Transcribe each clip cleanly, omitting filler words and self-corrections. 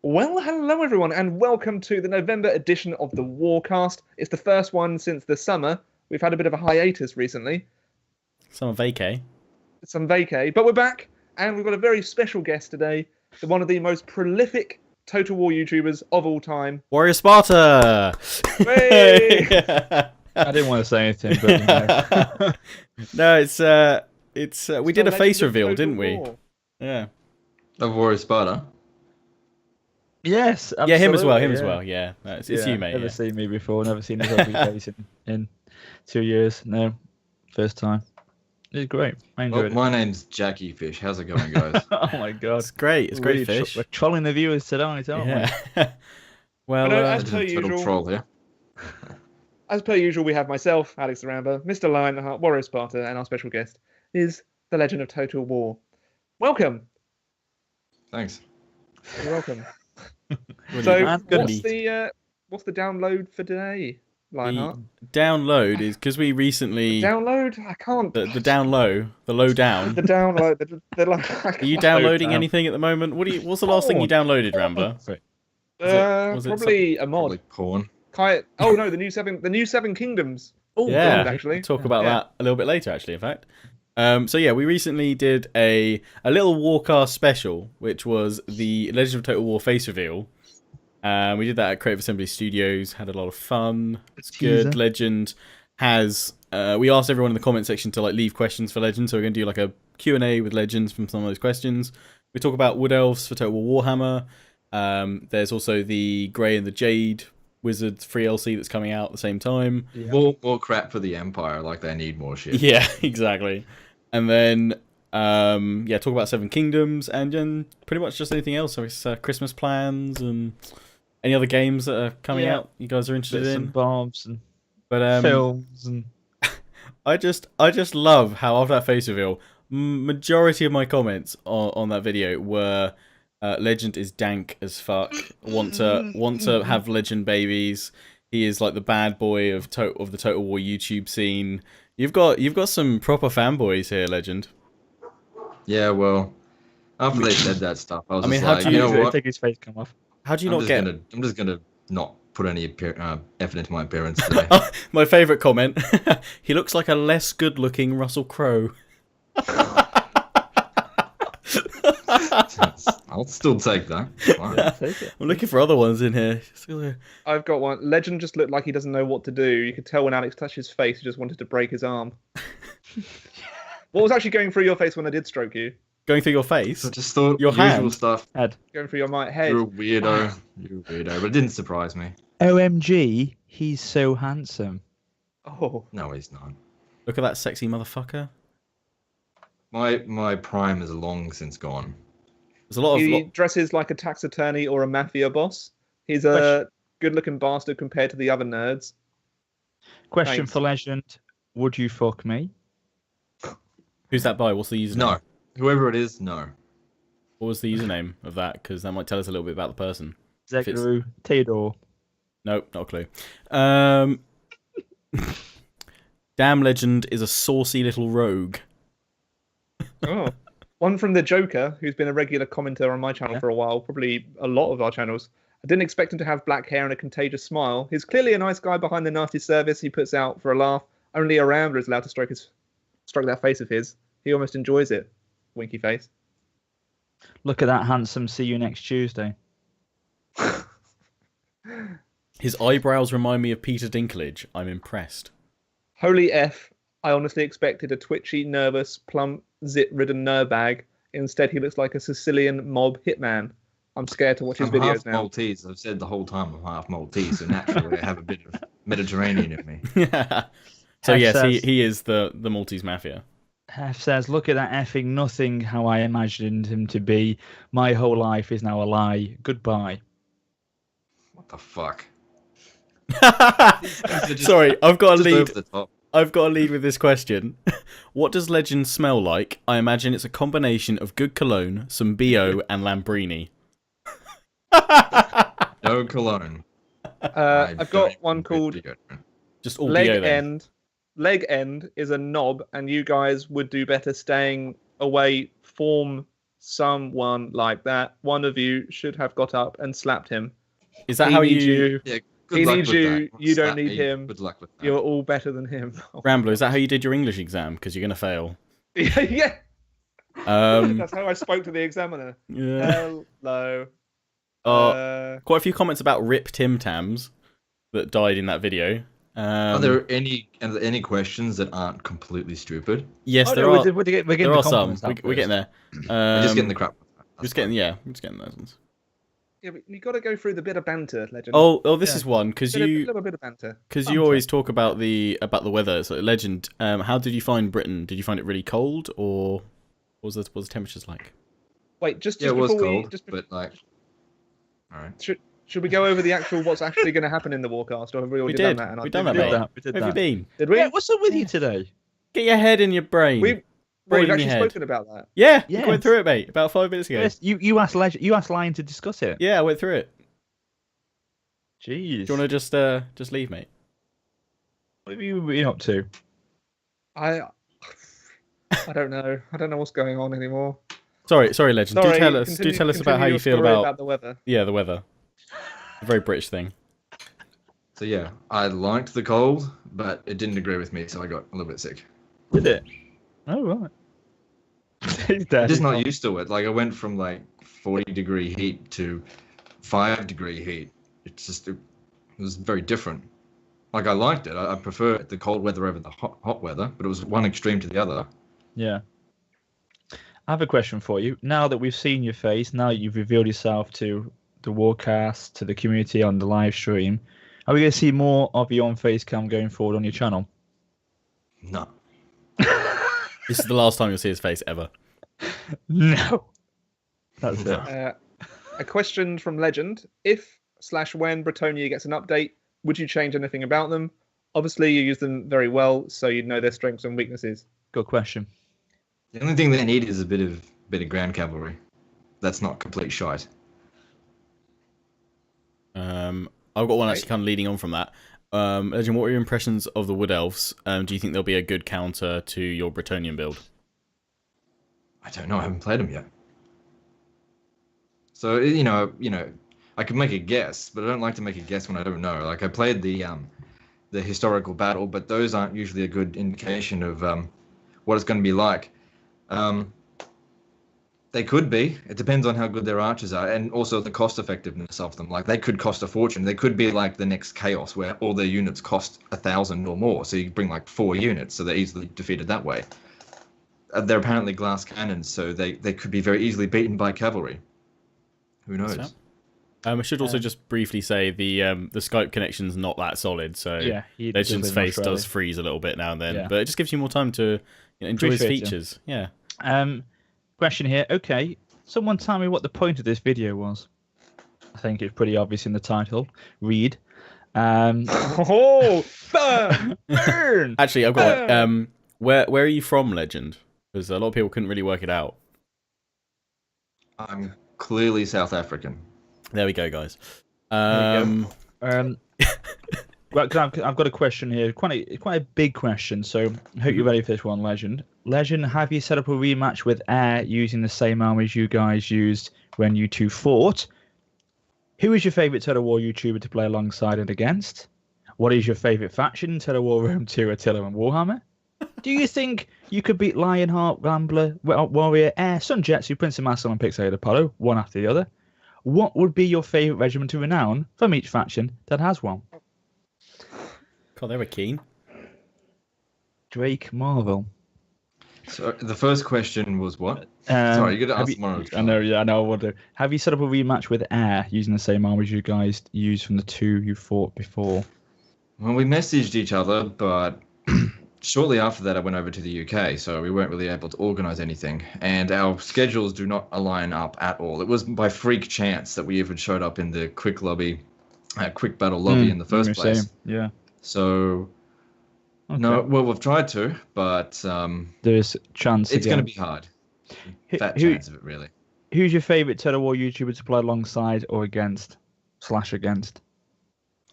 Well, hello everyone, and welcome to the November edition of the Warcast. It's the first one since the summer. We've had a bit of a hiatus recently. Some vacay. Some vacay, but we're back, and we've got a very special guest today, one of the most prolific Total War YouTubers of all time. WarriorofSparta! I didn't want to say anything, but no, it's we did a face reveal, didn't we? War. Yeah. Of WarriorofSparta. yes, absolutely, Yeah, him as well. Him as well. Yeah, no, it's you, mate. Never Yeah. seen me before. Never seen his ugly face in 2 years. No, first time. It's great. I enjoyed Well, it. my name's Jackie Fish. How's it going, guys? Oh my god, It's great. It's great Really fish. We're trolling the viewers tonight, aren't we? Yeah. Well, But, as per Total usual, troll here. As per usual, we have myself, Alex the Rambler, Mr. Lionheart, WarriorofSparta, and our special guest is the Legend of Total War. Welcome. Thanks. You're welcome. really So, good. what's the download for today, Lionheart? The download is because we recently Download? I can't. the down low, the low down. The download. The like, Are you downloading anything at the moment? What's the last thing you downloaded, Rambler? was it probably a mod. Probably porn. Oh no, the new seven kingdoms. Oh, Yeah, God, actually. we'll talk about Yeah. that a little bit later, actually, in fact. So yeah, we recently did a little Warcast special, which was the Legend of Total War face reveal. We did that at Creative Assembly Studios, had a lot of fun. It's good. Teaser. Legend has... we asked everyone in the comment section to leave questions for Legend, so we're going to do a Q&A with Legends from some of those questions. We talk about Wood Elves for Total War Warhammer. There's also the Grey and the Jade Wizard free LC that's coming out at the same time. Yeah. More crap for the Empire, like they need more shit. Yeah, exactly. And then, talk about Seven Kingdoms, and then pretty much just anything else. So it's Christmas plans and any other games that are coming out you guys are interested Bits in. and bobs and But films and I just love how after that face reveal, majority of my comments on that video were Legend is dank as fuck. Want to have Legend babies. He is like the bad boy of the Total War YouTube scene. You've got some proper fanboys here, Legend. Yeah, well, after they said that stuff, I was I mean, just how like, do you know what? take his face come off. How do you not get? I'm just gonna not put any effort into my appearance today. My favourite comment. He looks like a less good-looking Russell Crowe. I'll still take that. Fine. Take it. I'm looking for other ones in here. I've got one. Legend just looked like he doesn't know what to do. You could tell when Alex touched his face, he just wanted to break his arm. What was actually going through your face when I did stroke you? Going through your face. I just thought Your usual hand? stuff. Head. Going through your head? You're a weirdo. You're a weirdo, but it didn't surprise me. OMG, he's so handsome. Oh. No, he's not. Look at that sexy motherfucker. My prime is long since gone. There's a lot of He dresses like a tax attorney or a mafia boss. He's a good-looking bastard compared to the other nerds. Question Thanks. for Legend: would you fuck me? Who's that by? What's the username? No. Whoever it is, no. What was the username of that? Because that might tell us a little bit about the person. Zegru, Theodore. Nope, not a clue. Damn Legend is a saucy little rogue. Oh. One from the Joker, who's been a regular commenter on my channel for a while, probably a lot of our channels. I didn't expect him to have black hair and a contagious smile. He's clearly a nice guy behind the nasty service he puts out for a laugh. Only a Rambler is allowed to stroke that face of his. He almost enjoys it. Winky face. Look at that handsome. See you next Tuesday. His eyebrows remind me of Peter Dinklage. I'm impressed. Holy F. I honestly expected a twitchy, nervous, plump, zit-ridden nerdbag. Instead, he looks like a Sicilian mob hitman. I'm scared to watch his I'm videos half now. Maltese. I've said the whole time I'm half Maltese, so naturally I have a bit of Mediterranean in me. So F yes, says- he is the Maltese mafia. F says, look at that effing nothing how I imagined him to be. My whole life is now a lie. Goodbye. What the fuck? Sorry, I've got to Just lead. over the top. I've got to lead with this question. What does Legend smell like? I imagine it's a combination of good cologne, some BO, and Lambrini. No cologne. I've got one called Just all Leg BO then. End. Leg End is a knob, and you guys would do better staying away form someone like that. One of you should have got up and slapped him. Is that He how needs you... Yeah, good He luck needs with you. that. You don't Slap need me, him. Good luck with that. You're all better than him. Rambler, is that how you did your English exam? Because you're going to fail. Yeah. Um, That's how I spoke to the examiner. yeah. Hello. Quite a few comments about Rip Tim Tams that died in that video. Are there any questions that aren't completely stupid? Yes, Oh, there no, are. we're getting There the are some. compliments now We're getting there. We're just getting the crap. We're just getting those ones. Yeah, but you got to go through the bit of banter, Legend. Oh, this Yeah. is one because a you little bit of banter. always talk about the weather. So Legend, how did you find Britain? Did you find it really cold, or what was the temperatures like? Wait, just Yeah, it was before cold, we just but like, all right. should we go over the actual what's actually going to happen in the Warcast, or have we already done that? And We've done that, We did mate. that. We did Where have you that. been? Did we? Yeah, what's up with you today? Get your head in your brain. We've Brain in actually your head. spoken about that. Yeah, we Yes. went through it, mate, about 5 minutes ago. Yes, you asked Lion to discuss it. Yeah, I went through it. Jeez. Do you want to just leave, mate? What have you been up to? I don't know. I don't know what's going on anymore. Sorry, Legend. Sorry, do tell us about how you feel about the weather. the weather. A very British thing. So yeah, I liked the cold, but it didn't agree with me, so I got a little bit sick. Did it? Oh, right. He's dead. I'm just not used to it. Like I went from like 40-degree heat to 5-degree heat. It's just it was very different. Like I liked it. I prefer the cold weather over the hot weather, but it was one extreme to the other. Yeah. I have a question for you. Now that we've seen your face, now that you've revealed yourself to the Warcast, to the community on the live stream, are we going to see more of your on face cam going forward on your channel? No. This is the last time you'll see his face ever. No. That's it. A question from Legend: If/when Bretonnia gets an update, would you change anything about them? Obviously, you use them very well, so you know their strengths and weaknesses. Good question. The only thing they need is a bit of ground cavalry. That's not complete shite. I've got one actually kind of leading on from that. Legend, what are your impressions of the Wood Elves? Do you think they'll be a good counter to your Bretonnian build? I don't know. I haven't played them yet. So you know, I could make a guess, but I don't like to make a guess when I don't know. Like I played the historical battle, but those aren't usually a good indication of what it's going to be like. They could be. It depends on how good their archers are, and also the cost effectiveness of them. Like they could cost a fortune. They could be like the next Chaos, where all their units cost 1,000 or more. So you bring like 4 units, so they're easily defeated that way. They're apparently glass cannons, so they could be very easily beaten by cavalry. Who knows? I should also just briefly say the Skype connection's not that solid, so Yeah, he does Legend's live in face Australia. does freeze a little bit now and then, Yeah. but it just gives you more time to enjoy his Appreciate it. features. Yeah. Question here. Okay, someone tell me what the point of this video was. I think it's pretty obvious in the title. Read. Oh, burn! Burn! Actually, I've got one. Where are you from, Legend? Because a lot of people couldn't really work it out. I'm clearly South African. There we go, guys. Well, I've got a question here. Quite a big question. So I hope you're ready for this one, Legend. Legend, have you set up a rematch with Air using the same armies you guys used when you two fought? Who is your favourite Total War YouTuber to play alongside and against? What is your favourite faction in Total War Rome 2, Attila and Warhammer? Do you think you could beat Lionheart, Rambler, Warrior, Air, Sunjetsu, Prince of Masson, and Pixelated Apollo, one after the other? What would be your favourite regiment of renown from each faction that has one? God, they were keen. Drake Marvel. So the first question was what? Sorry, you got to answer one of I know, yeah, I know. I wonder. Have you set up a rematch with Air using the same armies you guys used from the 2 you fought before? Well, we messaged each other, but shortly after that, I went over to the UK, so we weren't really able to organise anything, and our schedules do not align up at all. It was by freak chance that we even showed up in the quick battle lobby in the first place. Same. Yeah. So, Okay. no, well, we've tried to, but There's chance. it's going to again. be hard. Who- Fat who- chance of it, really. Who's your favourite Total War YouTuber to play alongside or against? /against.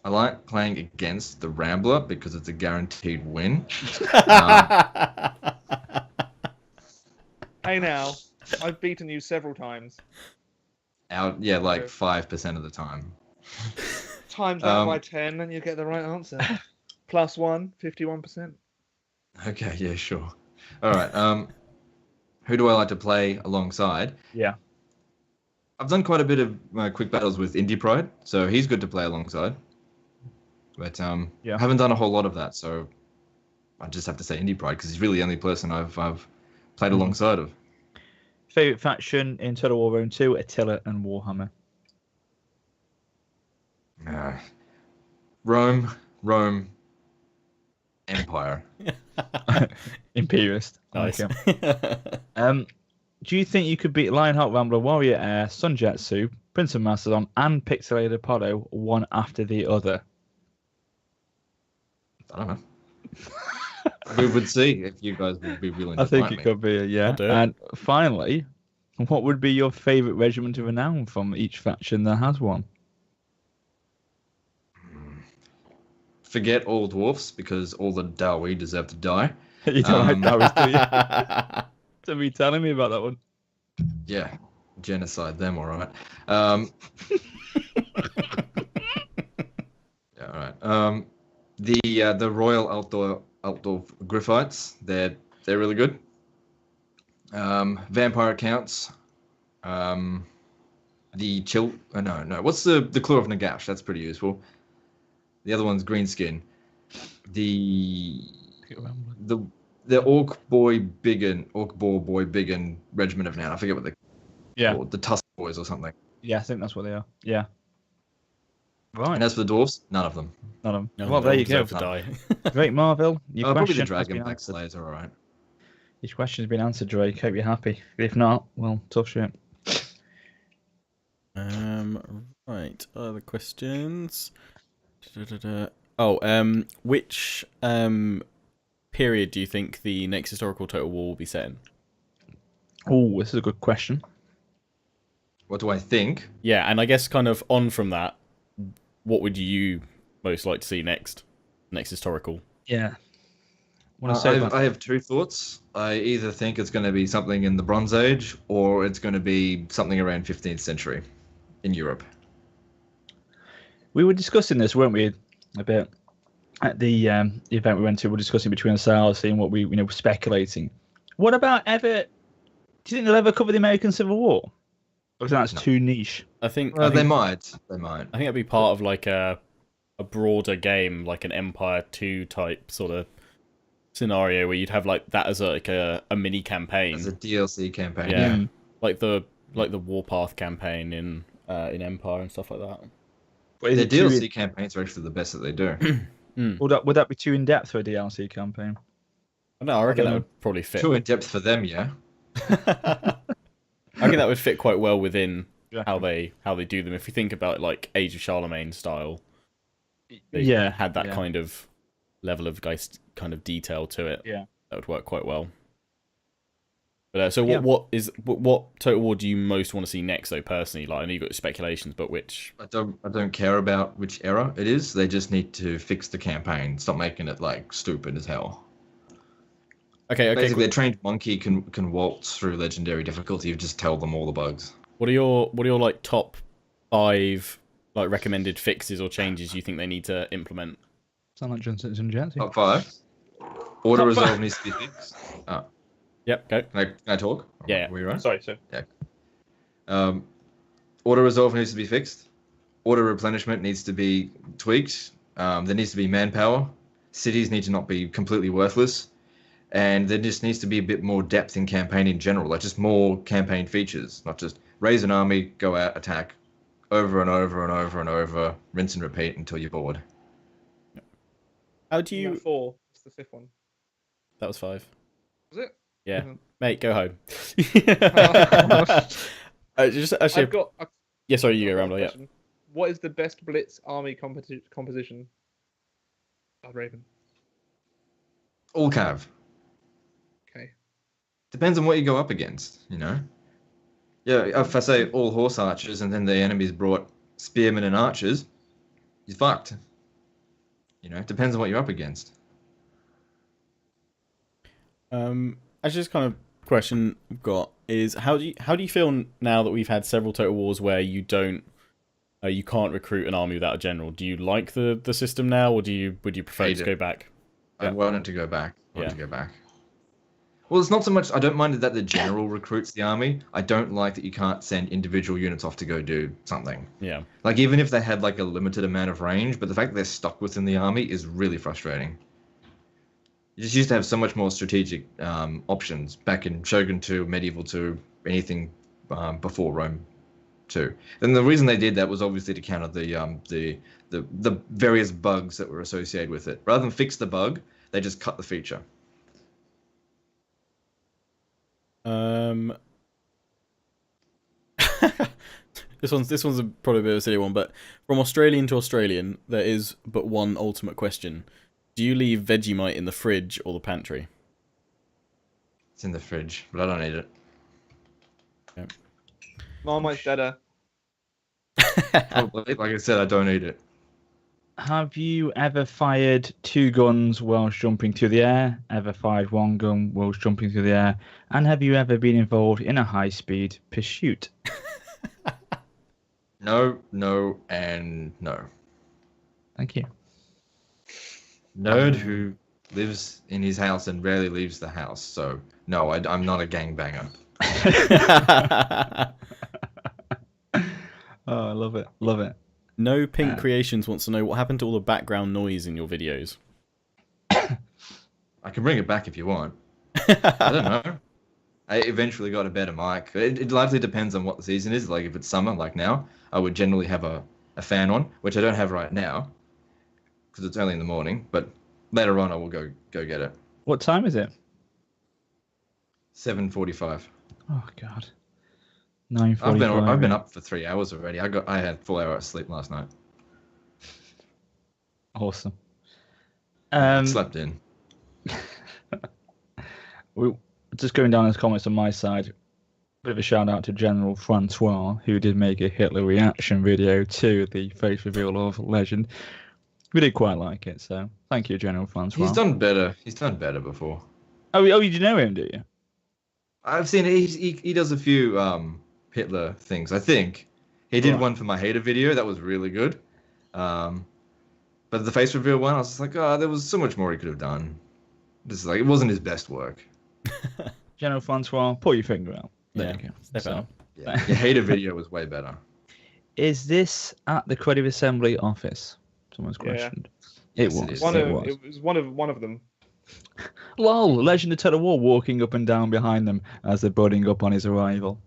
I like playing against the Rambler because it's a guaranteed win. Hey now, I've beaten you several times. Yeah, like 5% of the time. Times that by 10 and you get the right answer. Plus 1, 51%. Okay, yeah, sure. All right. Who do I like to play alongside? Yeah. I've done quite a bit of quick battles with Indie Pride, so he's good to play alongside. But I haven't done a whole lot of that, so I just have to say Indie Pride because he's really the only person I've played alongside of. Favorite faction in Total War Rome 2: Attila and Warhammer. Rome, Empire. Imperialist. Nice. Okay. Do you think you could beat Lionheart, Rambler, Warrior Air, Sunjatsu, Prince of Macedon, and Pixelated Apollo one after the other? I don't know. We would see if you guys would be willing to I think fight it me. could be, yeah. And finally, what would be your favourite regiment of renown from each faction that has one? Forget all dwarfs because all the Dawi deserve to die. You don't like Dawes, do you? To be telling me about that one. Yeah, genocide them, all right. Yeah, all right. The Royal Outdoor Griffites, they're really good. Vampire accounts. The chill. No. What's the Claw of Nagash? That's pretty useful. The other one's Greenskin. The Orc Boy Biggin Regiment of Now. I forget what they're called. The Tusk Boys or something. Yeah, I think that's what they are. Yeah. Right. And as for the dwarfs, none of them. None of them. No, well, there you go. To die. Great, Marvel. Your Probably the question has been Dragon Black answered. Slayers are all right. Your question's been answered, Drake. Hope you're happy. If not, well, tough shit. Right. Other questions. Which period do you think the next historical Total War will be set in? Oh, this is a good question. What do I think? Yeah, and I guess kind of on from that, what would you most like to see next historical? Yeah. I have two thoughts. I either think it's going to be something in the Bronze Age or it's going to be something around 15th century in Europe. We were discussing this, weren't we, a bit at the event we went to? We were discussing between ourselves, seeing what we were speculating. What about do you think they'll ever cover the American Civil War? Or that's too niche? I think they might. I think it'd be part of like a broader game, like an Empire 2 type sort of scenario where you'd have like that as a mini campaign, as a DLC campaign. Yeah, like the Warpath campaign in Empire and stuff like that. The DLC campaigns are actually the best that they do. Would that be too in depth for a DLC campaign? No, I reckon that would probably fit. Too in depth for them, yeah. I think that would fit quite well within how they do them. If you think about it, like Age of Charlemagne style, they had that kind of level of kind of detail to it. Yeah, that would work quite well. But what Total War do you most want to see next, though? Personally, like I know you've got speculations, but which? I don't care about which era it is. They just need to fix the campaign. Stop making it like stupid as hell. Okay. Basically, a trained monkey can waltz through legendary difficulty. You just tell them all the bugs. What are your like top 5 like recommended fixes or changes you think they need to implement? Sound like Johnson and Janty. Top 5. Auto resolve needs to be fixed. Oh. Yep, go. Can I talk? Yeah. Were you right? Sorry, sir. Yeah. Auto resolve needs to be fixed. Auto replenishment needs to be tweaked. There needs to be manpower. Cities need to not be completely worthless. And there just needs to be a bit more depth in campaign in general, like just more campaign features, not just raise an army, go out, attack, over and over and over and over, rinse and repeat until you're bored. How do you? 4. It's the 5th one. That was 5. Was it? Yeah, mate, go home. Yeah, sorry, you go, Rambler. Yeah. What is the best Blitz army composition? Raven. All cav. Okay. Depends on what you go up against, you know. Yeah, if I say all horse archers and then the enemy's brought spearmen and archers, you're fucked. You know, it depends on what you're up against. Actually, just kind of question I've got is how do you feel now that we've had several Total Wars where you can't recruit an army without a general? Do you like the system now, or would you prefer to go back? I want it to go back. Yeah. Well, it's not so much. I don't mind that the general recruits the army. I don't like that you can't send individual units off to go do something. Yeah. Like, even if they had like a limited amount of range, but the fact that they're stuck within the army is really frustrating. You just used to have so much more strategic options back in Shogun 2, Medieval 2, anything before Rome 2. And the reason they did that was obviously to counter the various bugs that were associated with it. Rather than fix the bug, they just cut the feature. This one's probably a bit of a silly one, but from Australian to Australian, there is but one ultimate question. Do you leave Vegemite in the fridge or the pantry? It's in the fridge, but I don't eat it. Okay. Marmite's better. Probably. Like I said, I don't eat it. Have you ever fired 2 guns whilst jumping through the air? Ever fired 1 gun whilst jumping through the air? And have you ever been involved in a high-speed pursuit? No, and no. Thank you. Nerd who lives in his house and rarely leaves the house. So, no, I'm not a gangbanger. Oh, I love it. Love it. No Pink Creations wants to know what happened to all the background noise in your videos. I can bring it back if you want. I don't know. I eventually got a better mic. It largely depends on what the season is. Like, if it's summer, like now, I would generally have a fan on, which I don't have right now because it's early in the morning. But later on, I will go get it. What time is it? 7:45. Oh God. 9:45. I've been up for 3 hours already. I had 4 hours sleep last night. Awesome. Slept in. We're just going down his comments on my side. Bit of a shout out to General Francois, who did make a Hitler reaction video to the face reveal of Legend. We did quite like it, so thank you, General Francois. He's done better. He's done better before. Oh, you do know him, do you? I've seen it. He does a few Hitler things. I think he did one for my hater video. That was really good. But the face reveal one, I was just like, oh, there was so much more he could have done. Just like, it wasn't his best work. General Francois, pull your finger out. There Yeah, you go. step out. Yeah, your hater video was way better. Is this at the Credit Assembly office? Someone's questioned. Yes, It it was. is. It was one of them. Lol, Legend of TotalWar walking up and down behind them as they're budding up on his arrival.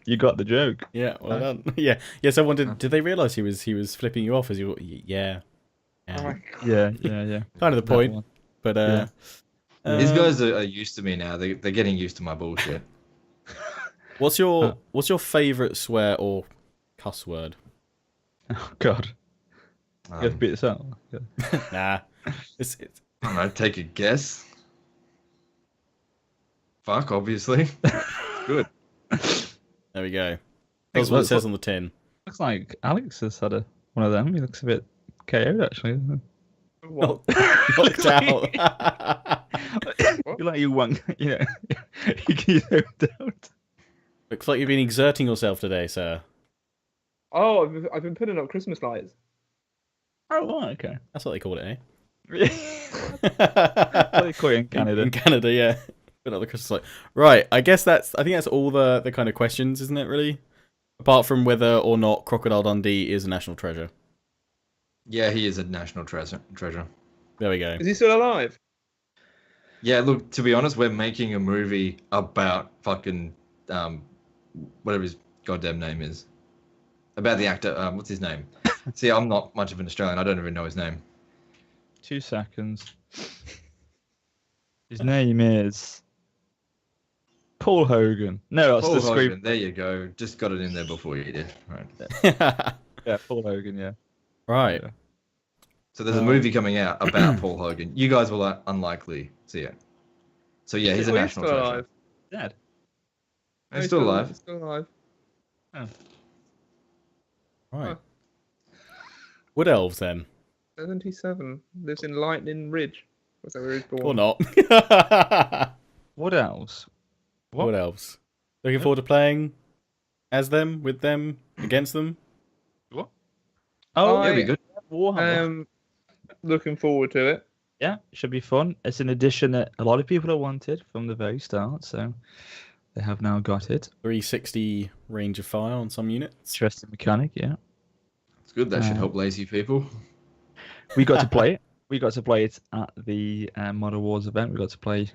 You got the joke. Yeah, well done. Yeah. Someone did they realise he was flipping you off as you? Yeah. Oh my Yeah. Kind of the point, but These guys are used to me now. They're getting used to my bullshit. What's your favourite swear or cuss word? Oh God. You have to beat this out. Nah, it's I don't know, take a guess. Fuck, obviously. Good. there we go. That's what it says on the tin. Looks like Alex has had one of them. He looks a bit KO'd actually. Doesn't What? Knocked out. he? Like you won, you zoned out. Looks like you've been exerting yourself today, sir. Oh, I've been putting up Christmas lights. Oh, right, okay. That's what they call it, eh? What do they call it in Canada? In Canada, yeah. Put up the Christmas light. Right, I think that's all the kind of questions, isn't it, really? Apart from whether or not Crocodile Dundee is a national treasure. Yeah, he is a national treasure. There we go. Is he still alive? Yeah, look, to be honest, we're making a movie about fucking whatever his goddamn name is. About the actor, what's his name? See, I'm not much of an Australian. I don't even know his name. 2 seconds. His name is Paul Hogan. No, that's Paul the Hogan, screen. there you go. Just got it in there before you did. Right. Yeah, Paul Hogan. Yeah. Right. Yeah. So there's a movie coming out about Paul Hogan. You guys will unlikely see it. So yeah, he's a national still treasure. alive. Dead. He's still alive. He's still alive. Oh. Right. Wood Elves, then. 77. Lives in Lightning Ridge. Was that where he was born? Or not. What else? What? Wood Elves. Looking forward to playing as them, with them, against them. What? Oh, Yeah, be good. Warhammer. Looking forward to it. Yeah, it should be fun. It's an addition that a lot of people have wanted from the very start, so they have now got it. 360 range of fire on some units. Interesting mechanic, yeah. It's good. That should help lazy people. We got to play it. We got to play it at the Modern Wars event. We got to play.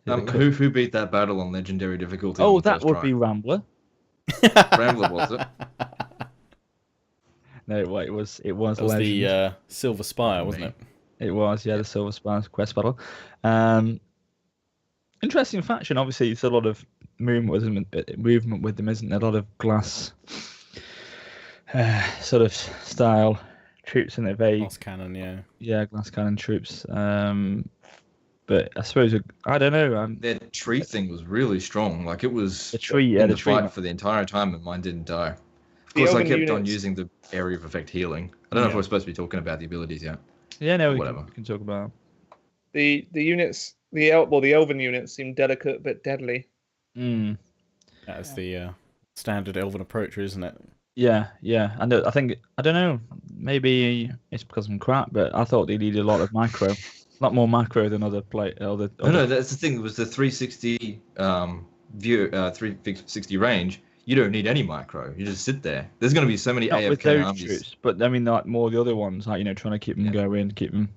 Who beat that battle on legendary difficulty? Oh, on the that first would try? be Rambler. Rambler, was it? No, well, it was That was Legend. the Silver Spire, wasn't it? It was, yeah, the Silver Spire quest battle. Interesting faction. Obviously, it's a lot of movement with them, isn't there? A lot of glass sort of style troops in it. Glass cannon, yeah. Yeah, glass cannon troops. But I suppose I don't know. Their tree thing was really strong. Like it was The tree, yeah, in the the tree. fight for the entire time, and mine didn't die. Of The course, I Elven kept on units- using the area of effect healing. I don't know if Yeah. we're supposed to be talking about the abilities yet. Yeah, no, we Whatever. can talk about. The units, the Elven units seem delicate but deadly. Mm. That's the standard Elven approach, isn't it? Yeah, yeah. And I think I don't know. Maybe it's because I'm crap, but I thought they needed a lot of macro, a lot more macro than other play. No, that's the thing. It was the 360 view, 360 range. You don't need any micro. You just sit there. There's going to be so many Not with AFK those armies. troops, but I mean, like more the other ones, like trying to keep them going, keep them.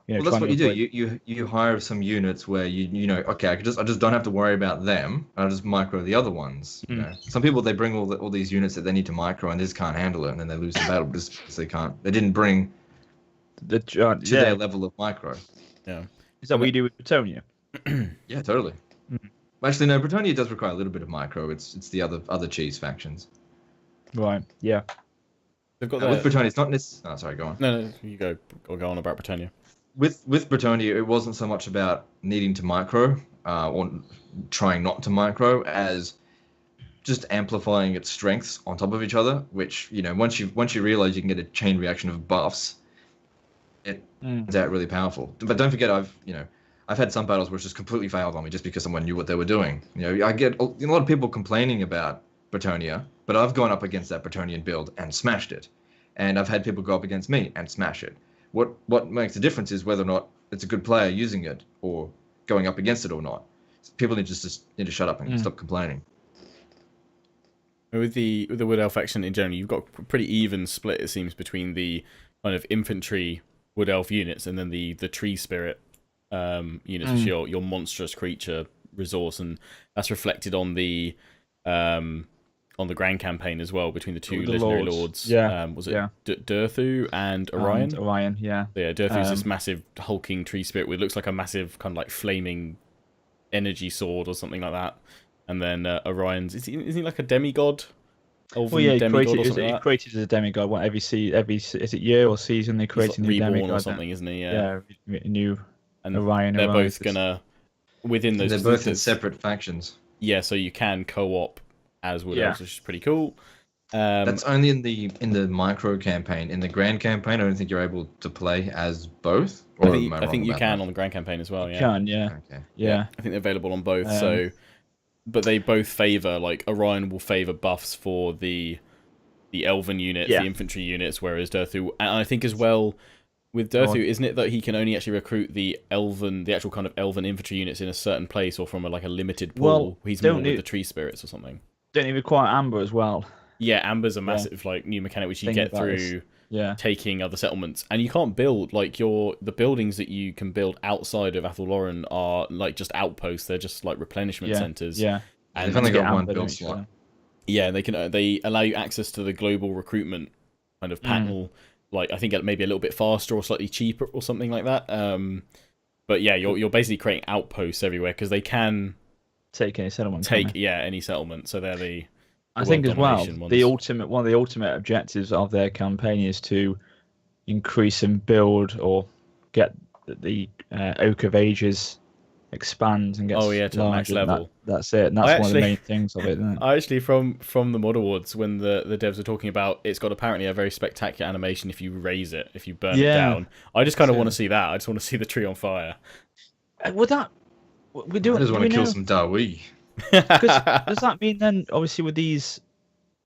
Well, that's trying what to you do. avoid- You hire some units where you know, okay, I just don't have to worry about them. I'll just micro the other ones. You know, some people they bring all these units that they need to micro and they just can't handle it, and then they lose the battle just because they can't. They didn't bring the to their level of micro. Yeah. Is that what you do with Bretonnia? Yeah, totally. Actually, no, Bretonnia does require a little bit of micro. It's the other cheese factions. Right. Yeah. They've got With that. Bretonnia, it's not necessarily. Oh, sorry, go on. No, you go on about Britannia. With Bretonnia, it wasn't so much about needing to micro or trying not to micro as just amplifying its strengths on top of each other. Which once you realize you can get a chain reaction of buffs, it turns out really powerful. But don't forget, I've had some battles where it's just completely failed on me just because someone knew what they were doing. I get a lot of people complaining about Bretonnia, but I've gone up against that Bretonian build and smashed it, and I've had people go up against me and smash it. What makes the difference is whether or not it's a good player using it or going up against it or not. People need to shut up and stop complaining. With the Wood Elf faction in general, you've got a pretty even split, it seems, between the kind of infantry Wood Elf units and then the tree spirit units, which are your monstrous creature resource, and that's reflected on the Grand Campaign as well between the two legendary lords. Yeah. Was it Durthu and Orion? Orion, yeah. So yeah, Durthu's this massive hulking tree spirit with looks like a massive kind of like flaming energy sword or something like that. And then Orion's isn't he like a demigod? Well, yeah, Demigod created as a demigod. What every is it year or season they create a new reborn demigod or something, isn't he? Yeah, new. And Orion. they're both gonna within those. They're both in separate factions. Yeah, so you can co-op as Wood Elves, which is pretty cool. That's only in the micro campaign. In the grand campaign, I don't think you're able to play as both. Or I think you can on the grand campaign as well. Yeah, you can, yeah. Okay. Yeah. I think they're available on both. But they both favor, like Orion will favor buffs for the elven units, the infantry units, whereas Durthu, and I think as well with Durthu, isn't it that he can only actually recruit the actual kind of elven infantry units in a certain place or from a limited pool? Well, he's more with the tree spirits or something. Don't you require Amber as well? Yeah, Amber's a massive new mechanic which you get through taking other settlements, and you can't build the buildings that you can build outside of Athelloren are just outposts. They're just replenishment centers. Yeah, and they've only got one build slot. Yeah, they allow you access to the global recruitment kind of panel. I think maybe a little bit faster or slightly cheaper or something like that. But yeah, you're basically creating outposts everywhere because they can take any settlement. Any settlement. So they're the I think as well, ones. one of the ultimate objectives of their campaign is to increase and build or get the Oak of Ages expand and get to the max level. That's it. And that's one of the main things of it, isn't it? I actually from the Mod Awards when the devs were talking about it's got apparently a very spectacular animation if you raise it, if you burn it down. I just kind of want to see that. I just want to see the tree on fire. Would that we do? I just want to kill some Dawi. Because does that mean then, obviously, with these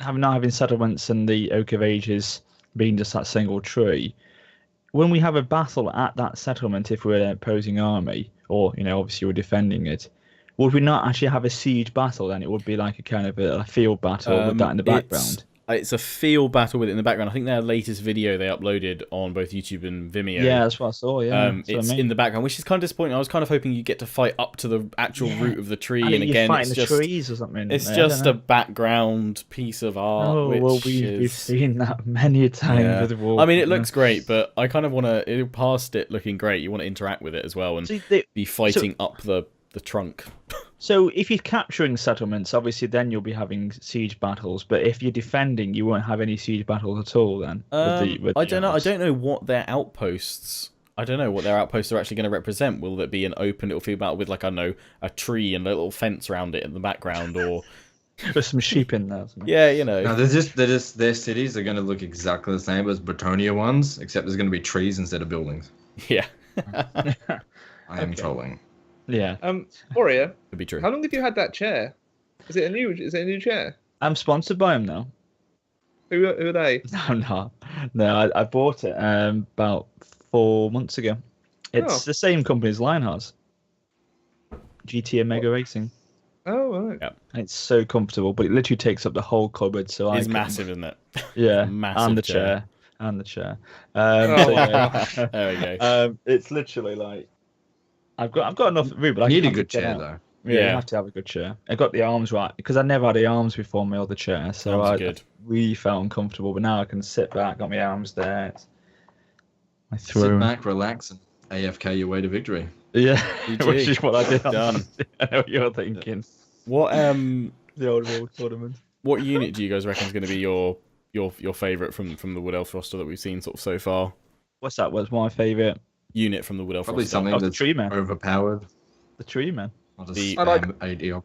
having settlements and the Oak of Ages being just that single tree, when we have a battle at that settlement, if we're an opposing army, or obviously we're defending it, would we not actually have a siege battle? Then it would be like a kind of a field battle with that in the background. It's a field battle with it in the background. I think their latest video they uploaded on both YouTube and Vimeo. Yeah, that's what I saw. Yeah, it's in the background, which is kind of disappointing. I was kind of hoping you get to fight up to the actual root of the tree, and again, it's just trees or something. It's just a background piece of art. Oh, well, we've seen that many a time with Warcast. I mean, it looks great, but I kind of want to. Past it looking great, you want to interact with it as well and be fighting up the trunk. So if you're capturing settlements, obviously then you'll be having siege battles. But if you're defending, you won't have any siege battles at all. Then I don't know. I don't know what their outposts. I don't know what their outposts are actually going to represent. Will it be an open little field battle with, like, I don't know, a tree and a little fence around it in the background, or there's some sheep in there? Yeah, No, their cities are going to look exactly the same as Bretonnia ones, except there's going to be trees instead of buildings. Yeah. I am trolling. Yeah. Warrior, Could be true. how long have you had that chair? Is it a new chair? I'm sponsored by them now. Who are they? No, I'm not. No, I bought it about 4 months ago. It's the same company as Lionheart's. GT Mega Racing. Oh, right. Yeah. It's so comfortable, but it literally takes up the whole cupboard. So It's massive, isn't it? Yeah, Massive and the chair. chair. There we go. It's literally like I've got enough room, but I Need a have good to get chair out. though. Yeah, Yeah. you have to have a good chair. I got the arms right because I never had the arms before my other chair, so Arms are I good. really felt uncomfortable. But now I can sit back, got my arms there. I Sit throw. back, relax, and AFK your way to victory. Yeah, GG. which is what I did. Done. I know what you're thinking. What The old world tournament. what unit do you guys reckon is going to be your favourite from the Wood Elf roster that we've seen sort of so far? What's that? What's my favourite? Unit from the Wood Elf Probably roster. something Oh, the that's tree man. overpowered. The tree man. I'll just The- I like- spam AD.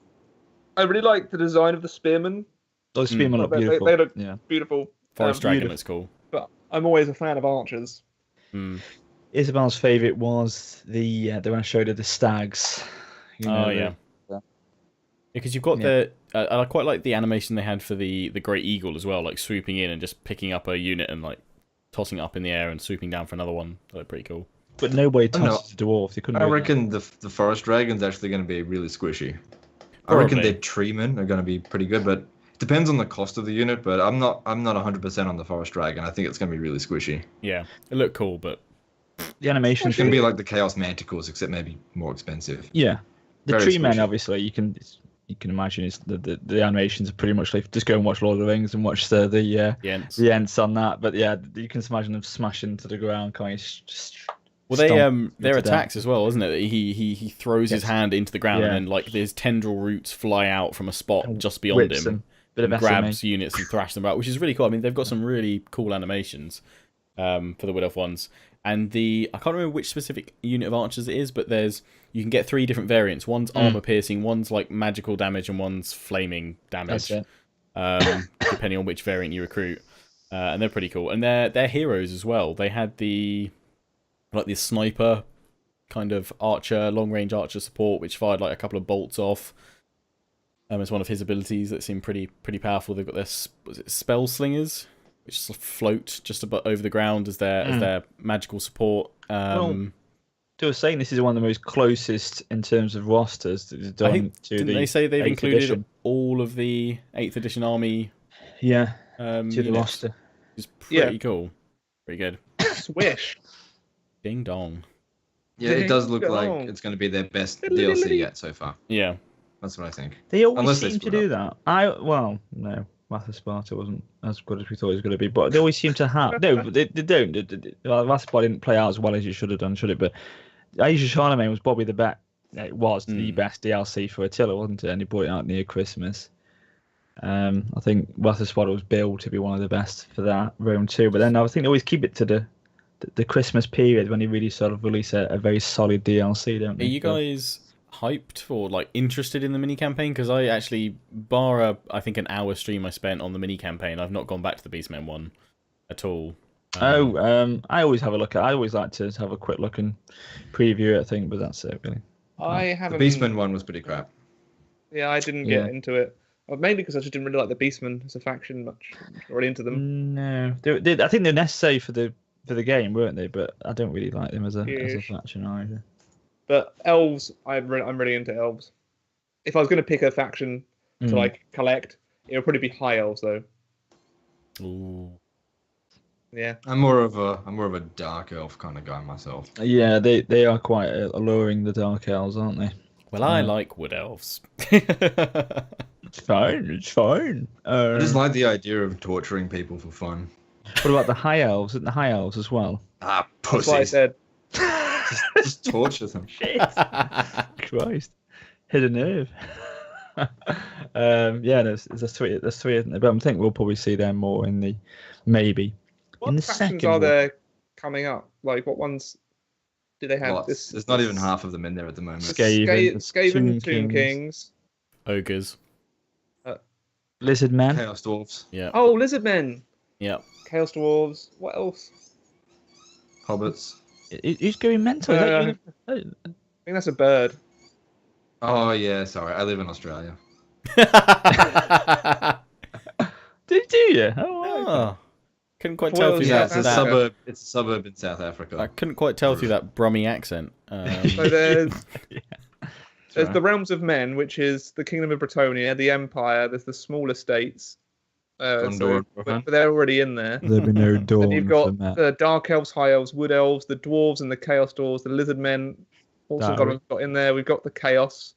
I really like the design of the spearmen. Those spearmen look They- they- beautiful. they look- Yeah. Beautiful. Forest Dragon beautiful. looks cool. But I'm always a fan of archers. Mm. Isabel's favourite was the one I showed her, the stags. You know, Oh yeah. the- Because you've got the I quite like the animation they had for the Great Eagle as well, like swooping in and just picking up a unit and like tossing it up in the air and swooping down for another one. That looked pretty cool. But nobody don't know. touched the dwarf. They couldn't. I really- reckon the forest dragon's actually going to be really squishy. I reckon Probably. their treemen are going to be pretty good, but it depends on the cost of the unit. But I'm not 100% on the forest dragon. I think it's going to be really squishy. Yeah, it looked cool, but the animation. It's going to be like the chaos manticores, except maybe more expensive. Yeah, the Very tree men. squishy. Obviously, you can imagine it's the animations are pretty much like just go and watch Lord of the Rings and watch the Ents. ends on that. But yeah, you can imagine them smashing to the ground, kind of just. Well, they stomp their to death. attacks as well, isn't it? He throws his Yes. hand into the ground Yeah. and then like there's tendril roots fly out from a spot And just beyond whips him. them. Bit of And SME. grabs units and thrashes them out, which is really cool. I mean, they've got some really cool animations for the Wood Elf ones. And I can't remember which specific unit of archers it is, but you can get 3 different variants. One's armor piercing, one's like magical damage, and one's flaming damage. That's it. Depending on which variant you recruit. And they're pretty cool. And they're heroes as well. They had the sniper kind of archer, long range archer support, which fired like a couple of bolts off. It's one of his abilities that seemed pretty powerful. They've got their spell slingers, which sort of float just about over the ground as their magical support. Well, they were saying this is one of the most closest in terms of rosters that is done I think, to didn't the they say they've 8th included edition. all of the 8th edition army Yeah, to the units, roster. which is pretty cool. Pretty good. Swish. Ding dong. Yeah, it does look Go like on. it's going to be their best DLC yet so far. Yeah. That's what I think. They always Unless they seem to split do that. No, Wrath of Sparta wasn't as good as we thought it was going to be, but they always seem to have. No, but they don't. Wrath of Sparta didn't play out as well as it should have done, should it? But Asia Charlemagne was probably the best. It was the best DLC for Attila, wasn't it? And he brought it out near Christmas. I think Wrath of Sparta was billed to be one of the best for that Rome too. But then I think they always keep it to the Christmas period when they really sort of release a very solid DLC, don't they? Are you guys hyped or like interested in the mini campaign? Because I actually, bar I think an hour stream I spent on the mini campaign, I've not gone back to the Beastmen one at all. I always have a look at. I always like to have a quick look and preview it. I think, but that's it really. I The haven't. Beastman one was pretty crap. Yeah, I didn't get into it. Mainly because I just didn't really like the Beastmen as a faction much. I'm not really into them. No, I think they're necessary for the game, weren't they? But I don't really like them as a faction either. But Elves, I'm really into Elves. If I was going to pick a faction to like collect, it would probably be High Elves though. Ooh. Yeah. I'm more of a dark elf kind of guy myself. Yeah, they are quite alluring, the Dark Elves, aren't they? Well, I like Wood Elves. It's fine. I just like the idea of torturing people for fun. What about the High Elves? Isn't the High Elves as well? Ah, That's what I pussies. said. Just torture them. Shit. Christ. Hit a nerve. There's three, isn't there? But I think we'll probably see them more in the What factions are there coming up? Like, what ones do they have? There's not even half of them in there at the moment. Skaven, Tomb Kings. Ogres. Lizard Men. Chaos Dwarves. Yeah. Oh, Lizard Men. Yeah. Chaos Dwarves. What else? Hobbits. Who's going mental? I think that's a bird. Oh yeah, sorry. I live in Australia. Do you? Oh, couldn't quite Well, tell through yeah, that. It's a that- suburb. It's a suburb in South Africa. I couldn't quite tell through that Brummy accent. So there's Right. the Realms of Men, which is the Kingdom of Bretonnia, the Empire. There's the smaller states. Gondor, But they're already in there. There'll be no dawn. Then you've got the Dark Elves, High Elves, Wood Elves, the Dwarves, and the Chaos Dwarves. The Lizard Men also got in there. We've got the Chaos.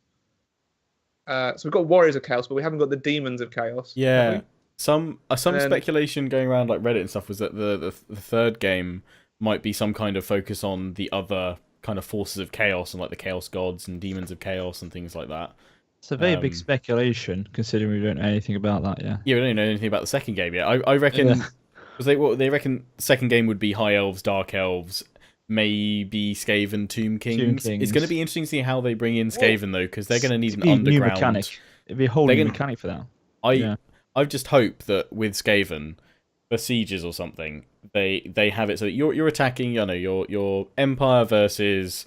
So we've got Warriors of Chaos, but we haven't got the Demons of Chaos. Yeah. Some then- speculation going around like Reddit and stuff was that the third game might be some kind of focus on the other kind of forces of chaos and like the Chaos Gods and Demons of Chaos and things like that. It's a very big speculation, considering we don't know anything about that yet. Yeah, we don't know anything about the second game yet. I reckon they reckon second game would be High Elves, Dark Elves, maybe Skaven, Tomb Kings. It's going to be interesting to see how they bring in Skaven though, because they're going to need an underground new mechanic. It'd be a whole new mechanic for that. I just hope that with Skaven, for sieges or something, they have it so that you're attacking, your Empire versus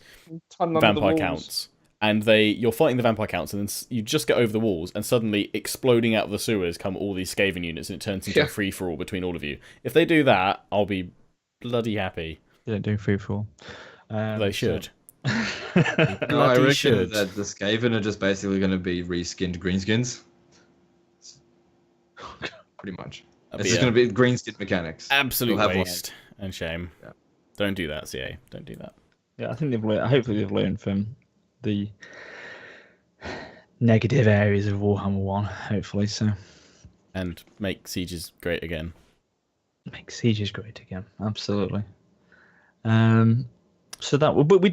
vampire counts, and you're fighting the vampire counts, and then you just get over the walls, and suddenly exploding out of the sewers come all these Skaven units, and it turns into a free for all between all of you. If they do that, I'll be bloody happy. They don't do free for all. They should. No, I Bloody reckon should. that the Skaven are just basically going to be reskinned greenskins. Pretty much. It's just going to be greenskin mechanics. Absolute They'll have waste and shame. Yeah. Don't do that, CA. Don't do that. Yeah, I think they've learned. Hopefully, they've learned from the negative areas of Warhammer 1. Hopefully, so And make sieges great again. make sieges great again. Absolutely. So that, but we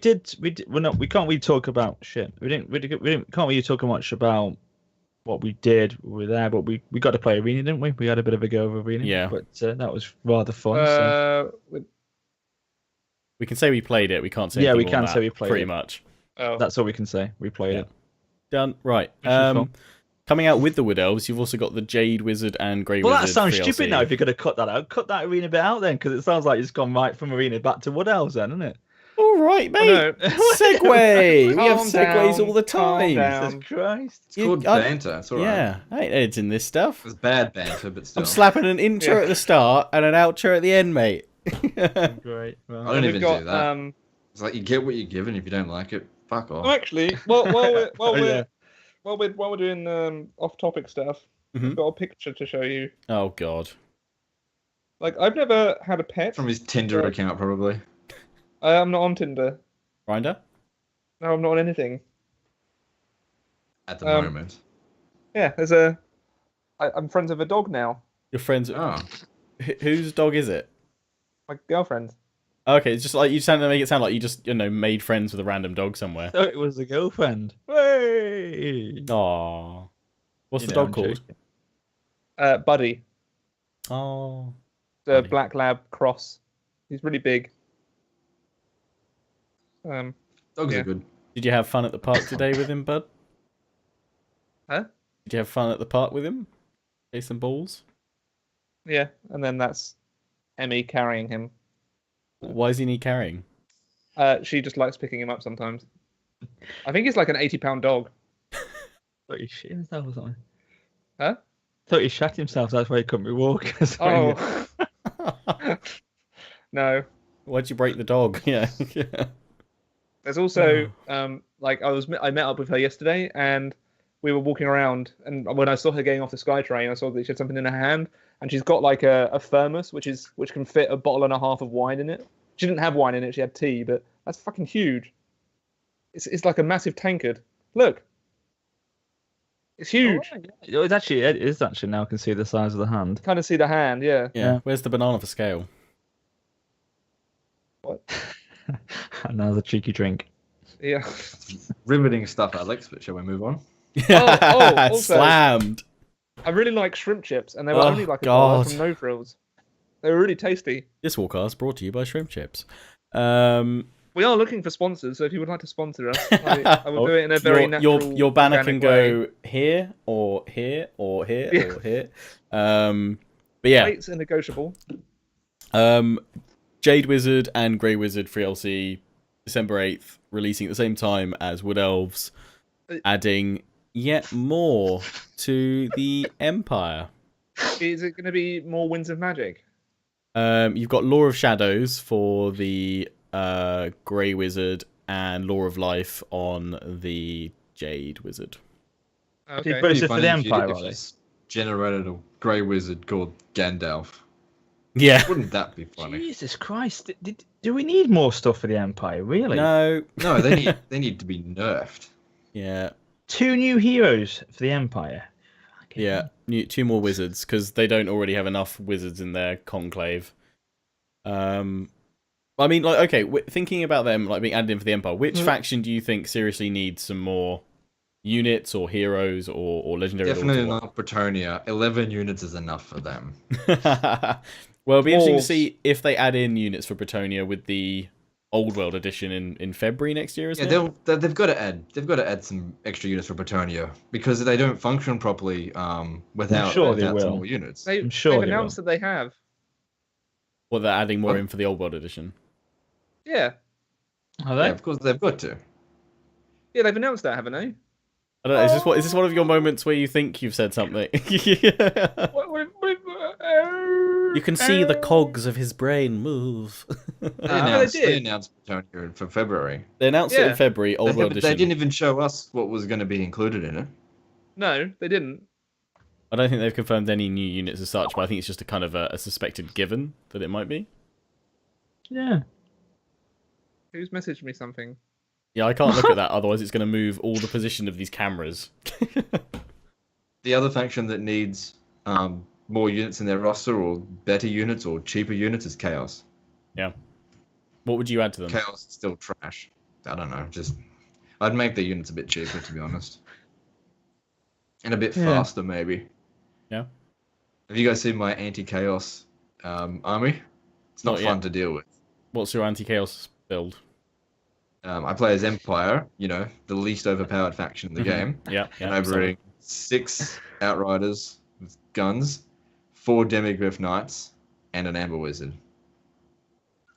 can't really talk about shit. We can't really talk much about what we did. We were there, but we got to play Arena, didn't we? We had a bit of a go of Arena. Yeah. But that was rather fun. We can say we played it. We can't say. Yeah, anything we more can than say that, we played pretty it. much. That's all we can say. We played it. Done. Right. Which was fun. Coming out with the Wood Elves, you've also got the Jade Wizard and Grey Well, Wizard. that sounds 3LC. stupid now if you're going to cut that out. Cut that Arena bit out then, because it sounds like it's gone right from Arena back to Wood Elves then, isn't it? All right, mate. No. Segue. We have Calm segues down, all the calm time. down. Jesus Christ. It's called banter. It's alright. Yeah, I ain't editing this stuff. It's bad banter, but still. I'm slapping an intro at the start and an outro at the end, mate. Great. Well, I don't We've even got, do that. It's like you get what you're given. If you don't like it, fuck off. Oh, actually, while we're doing off-topic stuff, Mhm. I've got a picture to show you. Oh God. Like, I've never had a pet. From his Tinder account, probably. I'm not on Tinder. Grinder? No, I'm not on anything. At the moment. Yeah, I'm friends with a dog now. Your friends? Oh. Whose dog is it? My girlfriend. Okay, it's just like you sound to make it sound like you just made friends with a random dog somewhere. So it was a girlfriend. Hey! Aww. What's You the know, dog I'm called? Buddy. Oh. The Buddy. black lab cross. He's really big. Dogs Yeah. are good. Did you have fun at the park today with him, bud? Huh? Did you have fun at the park with him? Chase some balls? Yeah, and then that's Emmy carrying him. Why does he need carrying? She just likes picking him up sometimes. I think he's like an 80-pound dog. Thought he shit himself or something. Huh? Thought he shat himself. That's why he couldn't be walking. Oh. No. Why'd you break the dog? Yeah. There's also like I met up with her yesterday and we were walking around, and when I saw her getting off the SkyTrain, I saw that she had something in her hand, and she's got like a thermos which can fit a bottle and a half of wine in it. She didn't have wine in it; she had tea, but that's fucking huge. It's like a massive tankard. Look, it's huge. Oh, yeah. It is actually now. I can see the size of the hand. Kind of see the hand, yeah. Yeah. Where's the banana for scale? What? Another cheeky drink. Yeah. Riveting stuff, Alex. But shall we move on? Also, Slammed. I really like shrimp chips, and they were Oh, only like $1 God. from No Frills. They were really tasty. This Warcast brought to you by Shrimp Chips. We are looking for sponsors, so if you would like to sponsor us, I will do it in a very natural. Your banner can organic go way. here or here or here Yeah. or here. But yeah, Rates are negotiable. Jade Wizard and Grey Wizard for LC December 8th, releasing at the same time as Wood Elves, adding yet more to the Empire. Is it going to be more Winds of Magic? You've got Law of Shadows for the Grey Wizard and Law of Life on the Jade Wizard. Okay. But it's Pretty for funny the if you- Empire, if are you they? generated a grey wizard called Gandalf. Yeah. Wouldn't that be funny? Jesus Christ! Do we need more stuff for the Empire? Really? No. No, they need to be nerfed. Yeah. 2 new heroes for the Empire. Fucking Yeah. Two more wizards because they don't already have enough wizards in their conclave. I mean, like, okay, thinking about them like being added in for the Empire, which faction do you think seriously needs some more units or heroes or legendary? Definitely lords or not Bretonnia. 11 units is enough for them. what? Well, it'll be interesting to Dwarves. see if they add in units for Bretonnia with the Old World edition in February next year. Isn't Yeah, it? they've got to add some extra units for Bretonnia because they don't function properly without sure they some will. more units. I'm sure They've they announced will. that they have. Or they're adding more What? in for the Old World edition. Yeah. Are Yeah, they? of course they've got to. Yeah, they've announced that, haven't they? I don't know. Is this one of your moments where you think you've said something? You can see the cogs of his brain move. They they did. announced Bretonnia for February. They announced it in Yeah. February, Old World They edition. didn't even show us what was going to be included in it. No, they didn't. I don't think they've confirmed any new units as such, but I think it's just a kind of a suspected given that it might be. Yeah. Who's messaged me something? Yeah, I can't look at that, otherwise it's going to move all the position of these cameras. The other faction that needs more units in their roster or better units or cheaper units is Chaos. Yeah. What would you add to them? Chaos is still trash. I don't know. I'd make the units a bit cheaper, to be honest. And a bit faster, maybe. Yeah. Have you guys seen my anti-chaos army? It's not Not fun yet. to deal with. What's your anti-chaos build? I play as Empire, the least overpowered faction in the game. Yeah, And yeah. I bring 6 Outriders with guns, 4 Demigryph Knights, and an Amber Wizard.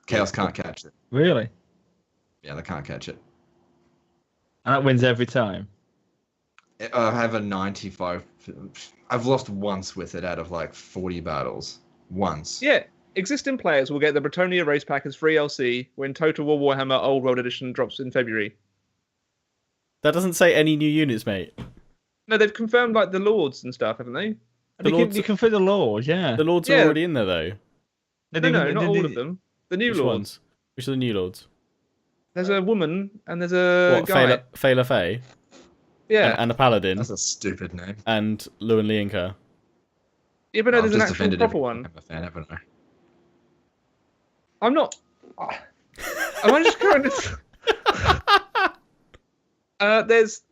Chaos can't catch it. Really? Yeah, they can't catch it. And that wins every time. I have a 95. I've lost once with it out of like 40 battles. Once. Yeah. Existing players will get the Bretonnia race pack as free LC when Total War Warhammer Old World Edition drops in February. That doesn't say any new units, mate. No, they've confirmed like the Lords and stuff, haven't they? You can fit the Lord, yeah. The Lords are Yeah. already in there, though. No, not all of them. The new Which Lords. ones? Which are the new Lords? There's a woman and there's a What, guy. Fela Faye? Yeah. And a Paladin? That's a stupid name. And Lewin Lienka? Yeah, but no, I've there's an just actual offended proper every one. Warhammer fan, haven't I? I'm not. Am I just going to?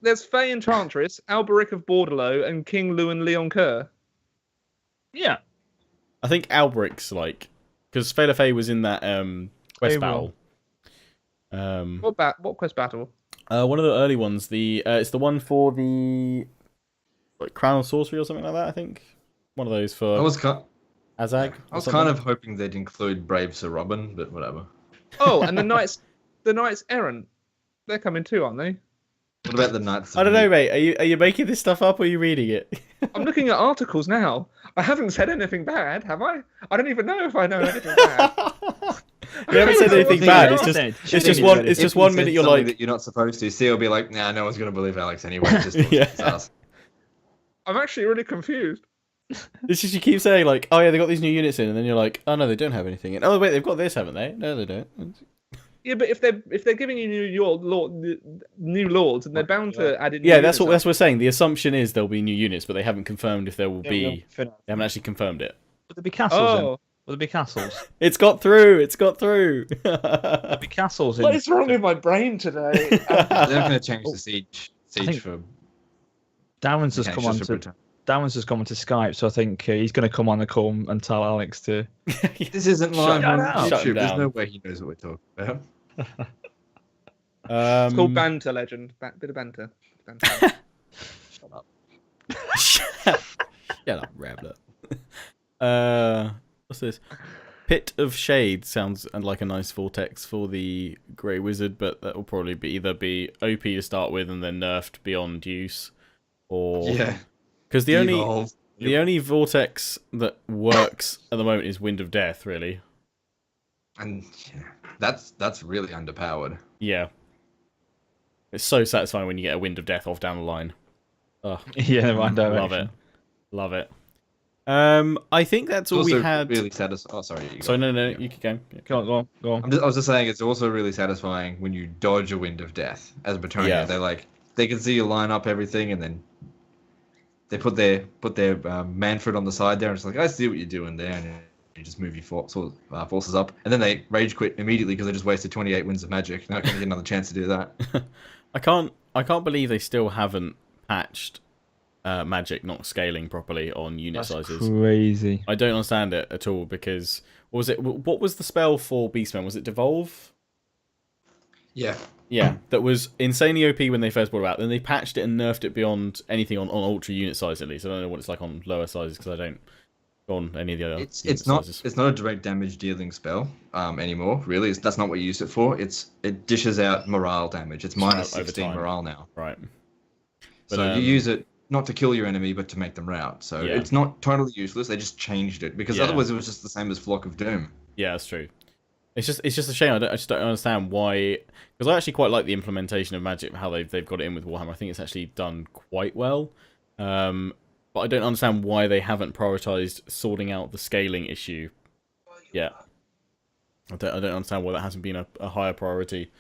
There's Faye Enchantress, Alberic of Bordelot, and King Lewin Leon Kerr. Yeah. I think Alberic's like... Because Fela Faye was in that quest Hey, battle. What quest battle? One of the early ones. It's the one for the... Like, Crown of Sorcery or something like that, I think. One of those for I was kind Azag. of hoping they'd include Brave Sir Robin, but whatever. Oh, and the Knights Errant. They're coming too, aren't they? What about the Knights? I don't know, mate. Are you making this stuff up or are you reading it? I'm looking at articles now. I haven't said anything bad, have I? I don't even know if I know anything bad. You haven't said anything bad. It's just one minute you're like that you're not supposed to. C will be like, nah, no one's gonna believe Alex anyway. Just yeah. I'm actually really confused. It's just you keep saying like, oh yeah, they got these new units in, and then you're like, oh no, they don't have anything in. Oh wait, they've got this, haven't they? No, they don't. Yeah, but if they're giving you new lords, and they're bound to add in. Yeah, that's what we're saying. The assumption is there'll be new units, but they haven't confirmed if there will be. They haven't actually confirmed it. Will there be castles? Will there be castles? It's got through. It's got through. There'll be castles. What is wrong with my brain today? They're not going to change the siege for. Darren's just come on to. Darren's just come onto Skype, so I think he's going to come on the call and tell Alex to. This isn't live on YouTube. There's down. no way he knows what we're talking about. It's called banter, legend. Bit of banter. Shut up. Shut up, Rambler. What's this? Pit of Shade sounds like a nice vortex for the Grey Wizard, but that will probably either be OP to start with and then nerfed beyond use, or because the only vortex that works at the moment is Wind of Death, really, and that's really underpowered. Yeah, it's so satisfying when you get a Wind of Death off down the line. Oh, yeah, right direction. Love it. I think that's all we had. Really satisfying. Oh, sorry. No, you can go. Go on. I was just saying, it's also really satisfying when you dodge a Wind of Death as a Bretonnia. Yeah. They can see you line up everything, and then they put their Manfred on the side there, and it's like, I see what you're doing there, and you just move your forces up, and then they rage quit immediately because they just wasted 28 winds of magic. Not going to get another chance to do that. I can't believe they still haven't patched magic not scaling properly on unit sizes. Crazy. I don't understand it at all because what was the spell for Beastmen? Was it Devolve? Yeah, that was insanely OP when they first brought it out. Then they patched it and nerfed it beyond anything on ultra unit size at least. I don't know what it's like on lower sizes because I don't go on any of the other. It's not a direct damage dealing spell anymore. Really, that's not what you use it for. It dishes out morale damage. It's minus 16 morale now. Right. But, so you use it not to kill your enemy, but to make them rout. So it's not totally useless. They just changed it because otherwise it was just the same as Flock of Doom. Yeah, that's true. It's just a shame. I just don't understand why. Because I actually quite like the implementation of magic, how they've got it in with Warhammer. I think it's actually done quite well. But I don't understand why they haven't prioritized sorting out the scaling issue yet. I don't understand why that hasn't been a higher priority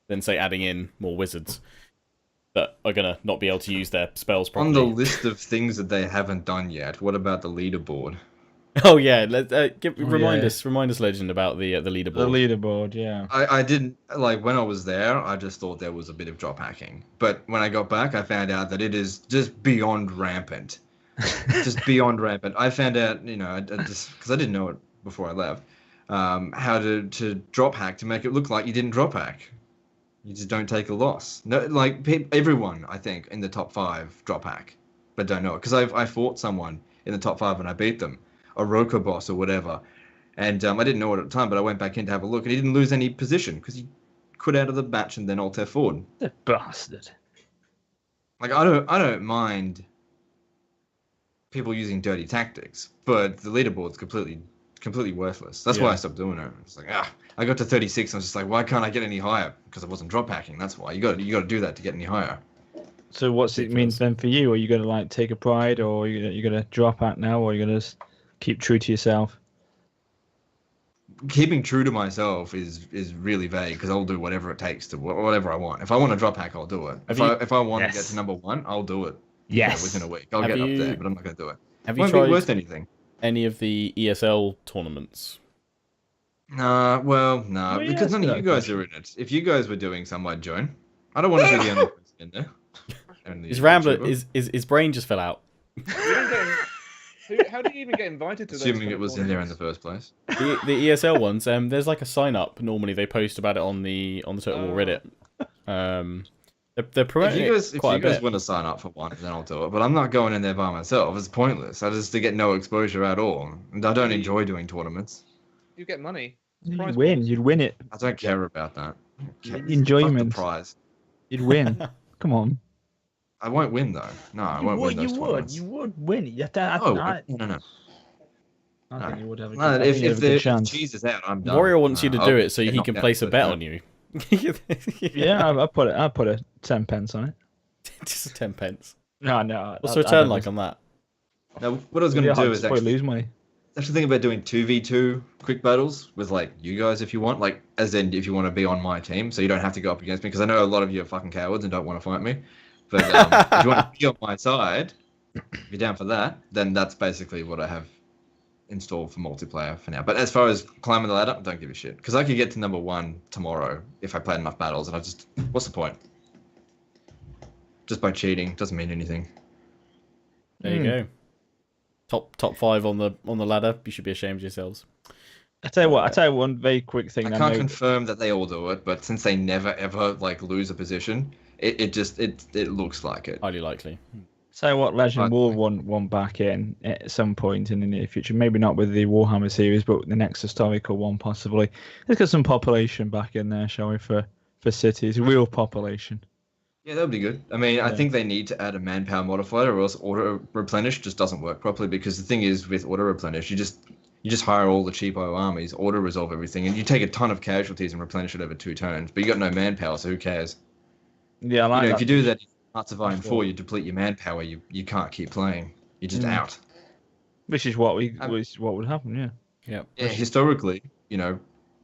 than, say, adding in more wizards that are going to not be able to use their spells properly. On the list of things that they haven't done yet, what about the leaderboard? Oh yeah, remind us, Legend, about the leaderboard. The leaderboard, yeah. I didn't when I was there. I just thought there was a bit of drop hacking, but when I got back, I found out that it is just beyond rampant, just beyond rampant. I found out, just because I didn't know it before I left, how to drop hack to make it look like you didn't drop hack. You just don't take a loss. No, everyone I think in the top 5 drop hack, but don't know it because I fought someone in the top 5 and I beat them. A Roka boss or whatever, and I didn't know it at the time, but I went back in to have a look, and he didn't lose any position because he quit out of the match and then alt F4'd. The bastard. I don't mind people using dirty tactics, but the leaderboard's completely worthless. That's why I stopped doing it. It's like I got to 36, and I was just like, why can't I get any higher? Because I wasn't drop hacking. That's why you got to do that to get any higher. So what's it means then for you? Are you gonna take a pride, or are you gonna drop hack now, or are you gonna keep true to yourself? Keeping true to myself is really vague because I'll do whatever it takes to whatever I want. If I want to drop hack, I'll do it. If I want to get to number 1, I'll do it. Yes. Within a week, I'll get up there, but I'm not going to do it. Have you won't tried be worth anything? Any of the ESL tournaments? No, because none of you guys are in it. If you guys were doing some, I'd join. I don't want to be the only person in there. His Rambler, his brain just fell out. How do you even get invited to those? Assuming it was in there in the first place. The ESL ones, there's like a sign up. Normally they post about it on the Total War Reddit. They're promoting if you guys want to sign up for one, then I'll do it. But I'm not going in there by myself. It's pointless. I just to get no exposure at all. And I don't enjoy doing tournaments. You get money. You'd win it. I don't care about that. Enjoyment. Fuck the prize. You'd win. Come on. I won't win though. No, I won't win those tournaments. You would win. No, no. I think you would have a good, No, I think you have a good if chance. cheese is out, I'm done. Warrior wants you to do it so get he can knocked out, place a but, bet on you. Yeah, I put a 10 pence on it. Just 10 pence. No. What's the return like on that? Now, what I was going to do is probably actually lose money. think about doing 2v2 quick battles with like you guys if you want, like as in if you want to be on my team, so you don't have to go up against me because I know a lot of you are fucking cowards and don't want to fight me. But if you want to be on my side, if you're down for that, then that's basically what I have installed for multiplayer for now. But as far as climbing the ladder, I don't give a shit because I could get to number 1 tomorrow if I played enough battles, and what's the point? Just by cheating doesn't mean anything. There you go. Top 5 on the ladder. You should be ashamed of yourselves. I tell you one very quick thing. I can't confirm that they all do it, but since they never ever like lose a position, it looks like it. Highly likely. Say what, Legend will want one back in at some point in the near future. Maybe not with the Warhammer series, but the next historical one possibly. Let's get some population back in there, shall we, for cities, real population. Yeah, that would be good. I mean, I think they need to add a manpower modifier, or else auto replenish just doesn't work properly. Because the thing is, with auto replenish, you just hire all the cheapo armies, auto resolve everything, and you take a ton of casualties and replenish it over 2 turns. But you got no manpower, so who cares? Yeah, I like that. If you do that in Hearts of Iron 4, you deplete your manpower, you can't keep playing. You're just out. Which is what would happen, yeah. Yeah, historically,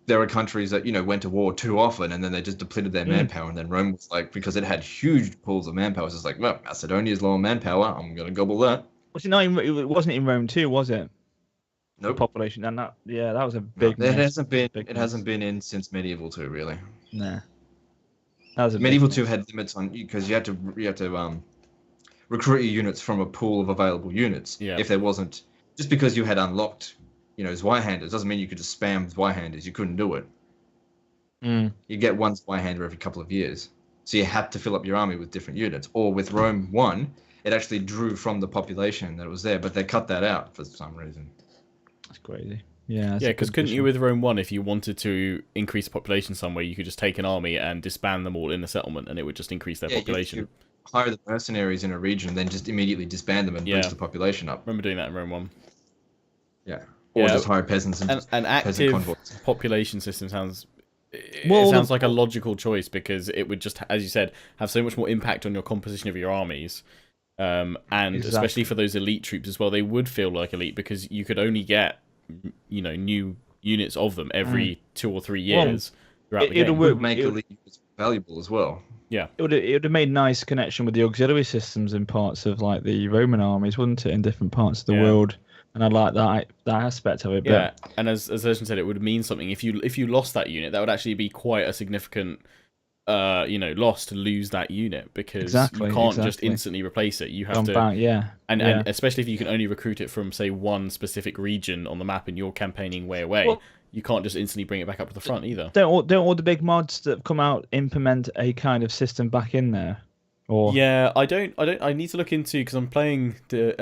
there are countries that, went to war too often and then they just depleted their manpower, and then Rome was like, because it had huge pools of manpower, it's just like, well, Macedonia's low on manpower, I'm going to gobble that. It wasn't in Rome too, was it? Nope. Population, and that was a big. No, it hasn't been in since Medieval 2, really. Nah. That was Medieval 2 had limits on, because you had to recruit your units from a pool of available units. Yeah. If there wasn't, just because you had unlocked, Zweihanders doesn't mean you could just spam Zweihanders. You couldn't do it. You get one Zweihander every couple of years. So you had to fill up your army with different units. Or with Rome 1, it actually drew from the population that was there, but they cut that out for some reason. That's crazy. Yeah, because couldn't you with Rome 1, if you wanted to increase the population somewhere, you could just take an army and disband them all in a settlement, and it would just increase their population. You hire the mercenaries in a region, then just immediately disband them and boost the population up. Remember doing that in Rome 1. Yeah. Or just hire peasants and an active population system sounds like a logical choice, because it would just, as you said, have so much more impact on your composition of your armies. And especially for those elite troops as well, they would feel like elite because you could only get new units of them every 2 or 3 years throughout the game. It would make elite units valuable as well. Yeah, it would have made nice connection with the auxiliary systems in parts of like the Roman armies, wouldn't it, in different parts of the world? And I like that aspect of it. Yeah, and as Legend said, it would mean something if you lost that unit. That would actually be quite a significant loss to lose that unit, because you can't just instantly replace it. You have to and especially if you can only recruit it from, say, one specific region on the map and you're campaigning way away, you can't just instantly bring it back up to the front either. Don't all the big mods that have come out implement a kind of system back in there? Or I need to look into, because I'm playing the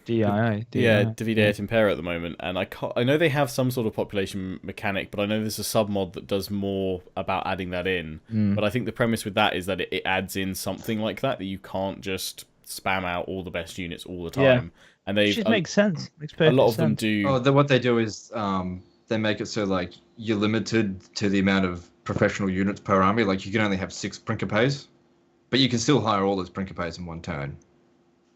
Divide et Impera at the moment, and I know they have some sort of population mechanic, but I know there's a sub mod that does more about adding that in. But I think the premise with that is that it adds in something like that you can't just spam out all the best units all the time. And they just makes sense. A lot of them do. What they do is they make it so like you're limited to the amount of professional units per army. Like you can only have 6 Principes. But you can still hire all those Principes in one turn.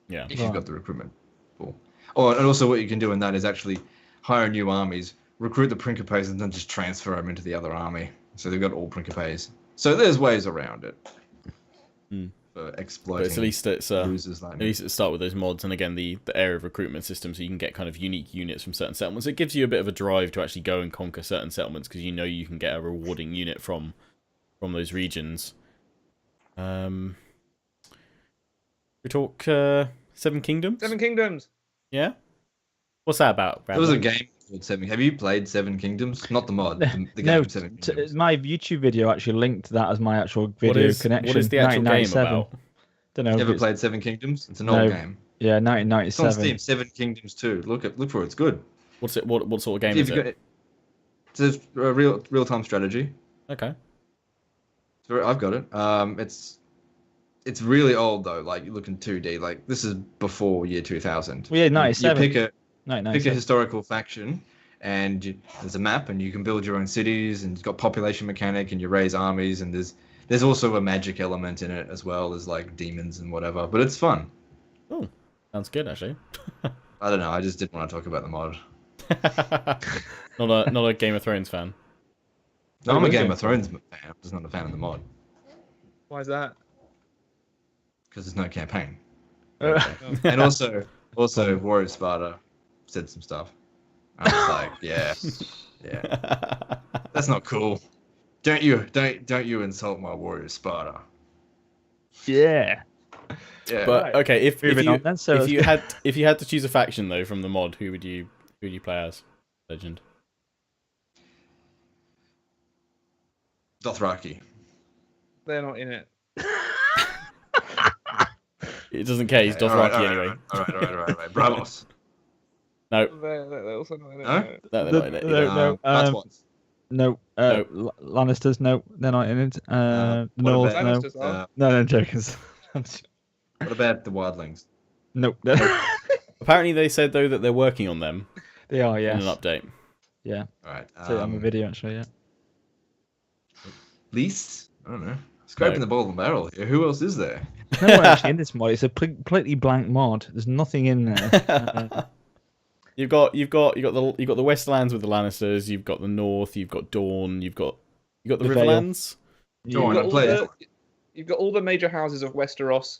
Yeah. If you've got the recruitment pool. And also what you can do in that is actually hire new armies, recruit the Principes, and then just transfer them into the other army. So they've got all Principes. So there's ways around it. For exploiting. But at least it's losers like at least it start with those mods, and again the area of recruitment system, so you can get kind of unique units from certain settlements. It gives you a bit of a drive to actually go and conquer certain settlements, because you can get a rewarding unit from those regions. We talk 7 Kingdoms? 7 Kingdoms. Yeah? What's that about? There was a game called 7. Have you played 7 Kingdoms? Not the mod. The game 7 Kingdoms. My YouTube video actually linked that as my actual video connection. What is the actual game about? Don't know. You ever played 7 Kingdoms? It's an old game. Yeah, 1997. It's on Steam. 7 Kingdoms 2. Look for it. It's good. What's it? What sort of game is it? It's a real-time strategy. Okay. I've got it. it's really old though. Like you look in 2D. Like this is before year 2000. Well, yeah, You 97. pick a 97. historical faction, and there's a map, and you can build your own cities, and it's got population mechanic, and you raise armies, and there's also a magic element in it as well as like demons and whatever. But it's fun. Oh, sounds good actually. I don't know. I just didn't want to talk about the mod. Not a Game of Thrones fan. No, I'm a Game of Thrones fan. I'm just not a fan of the mod Why is that? because there's no campaign. And also WarriorofSparta said some stuff. I was like, yeah, that's not cool. Don't you insult my WarriorofSparta. Yeah. Yeah. But okay, if you had to choose a faction though from the mod, who would you play as? Legend. Dothraki. They're not in it. It doesn't care. He's Dothraki anyway. All right. Bravos. No, They're also not in it. No? they're not in it. No, Batwats. No, Lannisters, no, they're not in it. North, no. Lannisters are. No, joking. What about the wildlings? Nope. Apparently, they said though that they're working on them They are, in yes. an update. Yeah. All right. So on the video, actually, yeah. Least? I don't know. Scraping the ball and barrel here. Who else is there? No one actually in this mod. It's a completely blank mod. There's nothing in there. You've got the Westlands with the Lannisters. You've got the North. You've got Dawn. You've got the The Riverlands. Go on, play it. You've got all the major houses of Westeros,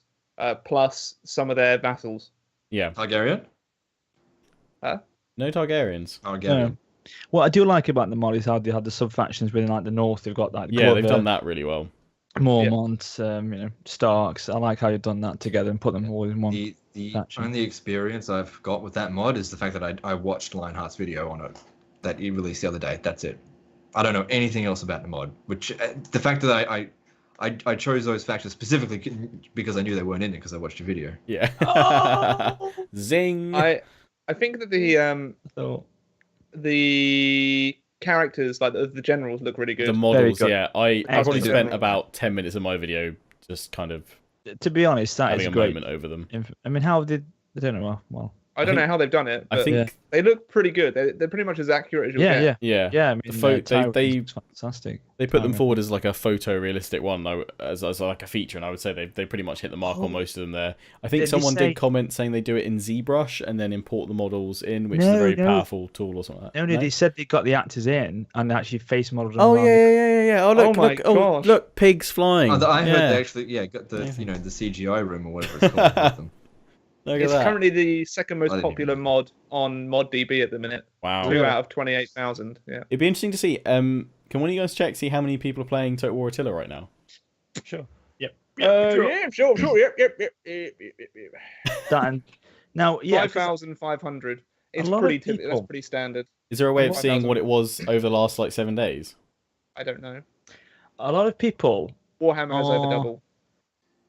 plus some of their vassals. Yeah. Targaryen? No Targaryens. Targaryen. What I do like about the mod is how they had the sub factions within like the North. They've got like Yeah, they've done that really well. Mormont, Starks. I like how you've done that together and put them all in one. The faction. only experience I've got with that mod is the fact that I watched Lionheart's video on it that he released the other day. That's it. I don't know anything else about the mod. Which the fact that I chose those factions specifically because I knew they weren't in it because I watched your video. Yeah. Oh! Zing. I think that the characters, like the generals, look really good. The models, good. yeah. I probably Excellent. spent about 10 minutes of my video just kind of To be honest, that having is a great. moment over them. I mean, how did I don't know. Well, I don't know how they've done it, I but think they look pretty good. They're pretty much as accurate as you'll get. yeah. I mean, They fantastic. They put them forward as like a photorealistic one, as like a feature, and I would say they pretty much hit the mark on most of them there. I think someone did comment saying they do it in ZBrush and then import the models in, which is a very powerful tool or something like that. No, they said they got the actors in and actually face models. Oh yeah. Oh look, my look, oh, look, pigs flying. I heard they actually got the the CGI room or whatever it's called with them. Look It's at that. currently the second most I didn't popular mod on ModDB at the minute. Wow. 2 out of 28,000. Yeah. It'd be interesting to see. Can one of you guys see how many people are playing Total War Attila right now? Sure. Yep. Yeah, sure. Yep. That now, 5,500. It's a lot of pretty people- that's pretty standard. Is there a way of 5,000. seeing what it was over the last like 7 days? I don't know. a lot of people. Warhammer has over double.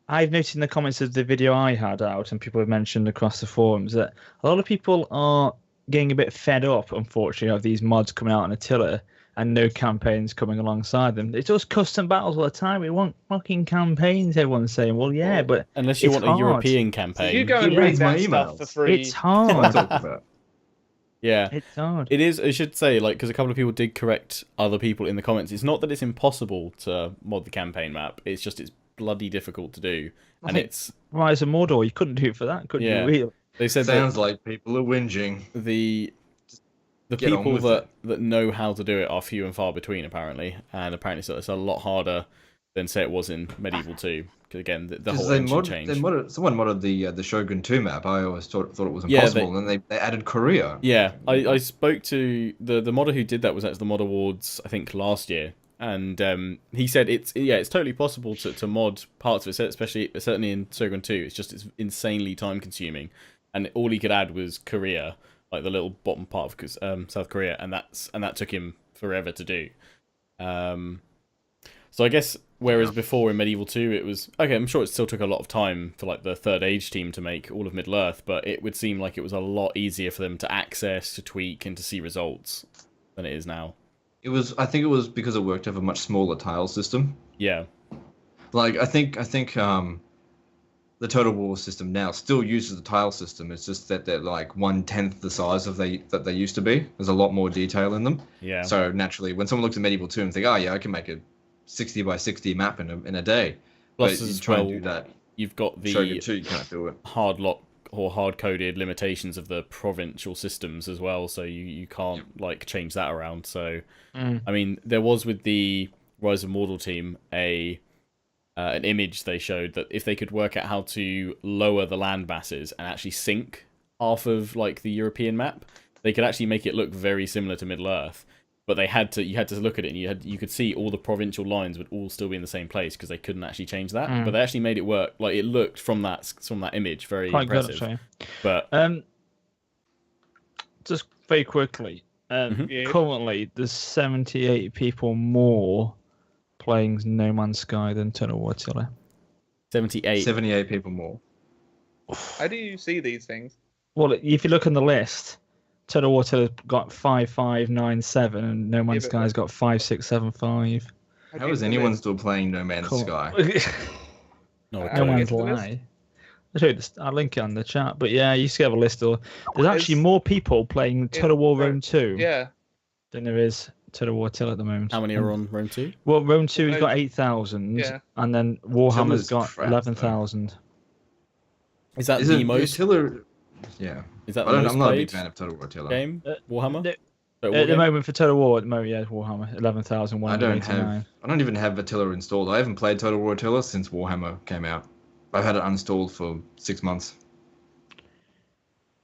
I've noticed in the comments of the video I had out, and people have mentioned across the forums that a lot of people are getting a bit fed up, unfortunately, of these mods coming out on Attila and no campaigns coming alongside them. It's just custom battles all the time. We want fucking campaigns. Everyone's saying, well, yeah, but Unless you it's want a hard. European campaign. You go and He read reads my that stuff emails. for free. It's What am I hard. talking about? Yeah. It's hard. It is, I should say, like, because a couple of people did correct other people in the comments. It's not that it's impossible to mod the campaign map. It's just it's bloody difficult to do. And it's... Right, as a Mordor, you couldn't do it for that, could Yeah. you? Really? They said Sounds that like people are whinging. the Get on people with that know how to do it are few and far between, apparently. And apparently it's a lot harder than, say, it was in Medieval 2. Because, again, the whole engine changed. Someone modded the Shogun 2 map. I always thought it was impossible, and then they added Korea. Yeah, I spoke to the modder who did that was at the Mod Awards, I think, last year, and he said it's totally possible to mod parts of it, especially certainly in Shogun 2. It's insanely time consuming, and all he could add was Korea, like the little bottom part of South Korea, and that took him forever to do. So I guess whereas before in Medieval 2 it was okay, I'm sure it still took a lot of time for like the Third Age team to make all of Middle-earth, but it would seem like it was a lot easier for them to access, to tweak, and to see results than it is now. I think it was because it worked off a much smaller tile system. Yeah. Like I think the Total War system now still uses the tile system. It's just that they're like 1/10 the size that they used to be. There's a lot more detail in them. Yeah. So naturally, when someone looks at Medieval 2 and think, oh yeah, I can make a 60 by 60 map in a day. Plus, but you as try and well, do that. you've got the Shogun 2, you can't do it. hard lock or hard-coded limitations of the provincial systems as well, so you can't like change that around. So, I mean, there was with the Rise of Mordor team an image they showed that if they could work out how to lower the land masses and actually sink half of like the European map, they could actually make it look very similar to Middle Earth. But you had to look at it, and you could see all the provincial lines would all still be in the same place because they couldn't actually change that. But they actually made it work. Like it looked from that image very Quite impressive. good, but just very quickly, currently there's 78 people more playing No Man's Sky than Total War Attila. 78 people more. How do you see these things? Well, if you look on the list, Total War Attila's got 5597 and No Man's Sky's got 5675. How is anyone still playing No Man's Sky? No Man's Lie. I'll link it on the chat. But yeah, you used to have a list. There's actually more people playing Total War Rome 2 than there is Total War Attila at the moment. How many are on Rome 2? Well, Rome 2's got 8,000, and then Warhammer's got 11,000. Is that the most? Attila, yeah. Is that I'm not a big fan of Total War Attila. Game? Warhammer? At the moment for Total War, yeah, Warhammer 11,189. I don't even have Attila installed. I haven't played Total War Attila since Warhammer came out. I've had it uninstalled for 6 months.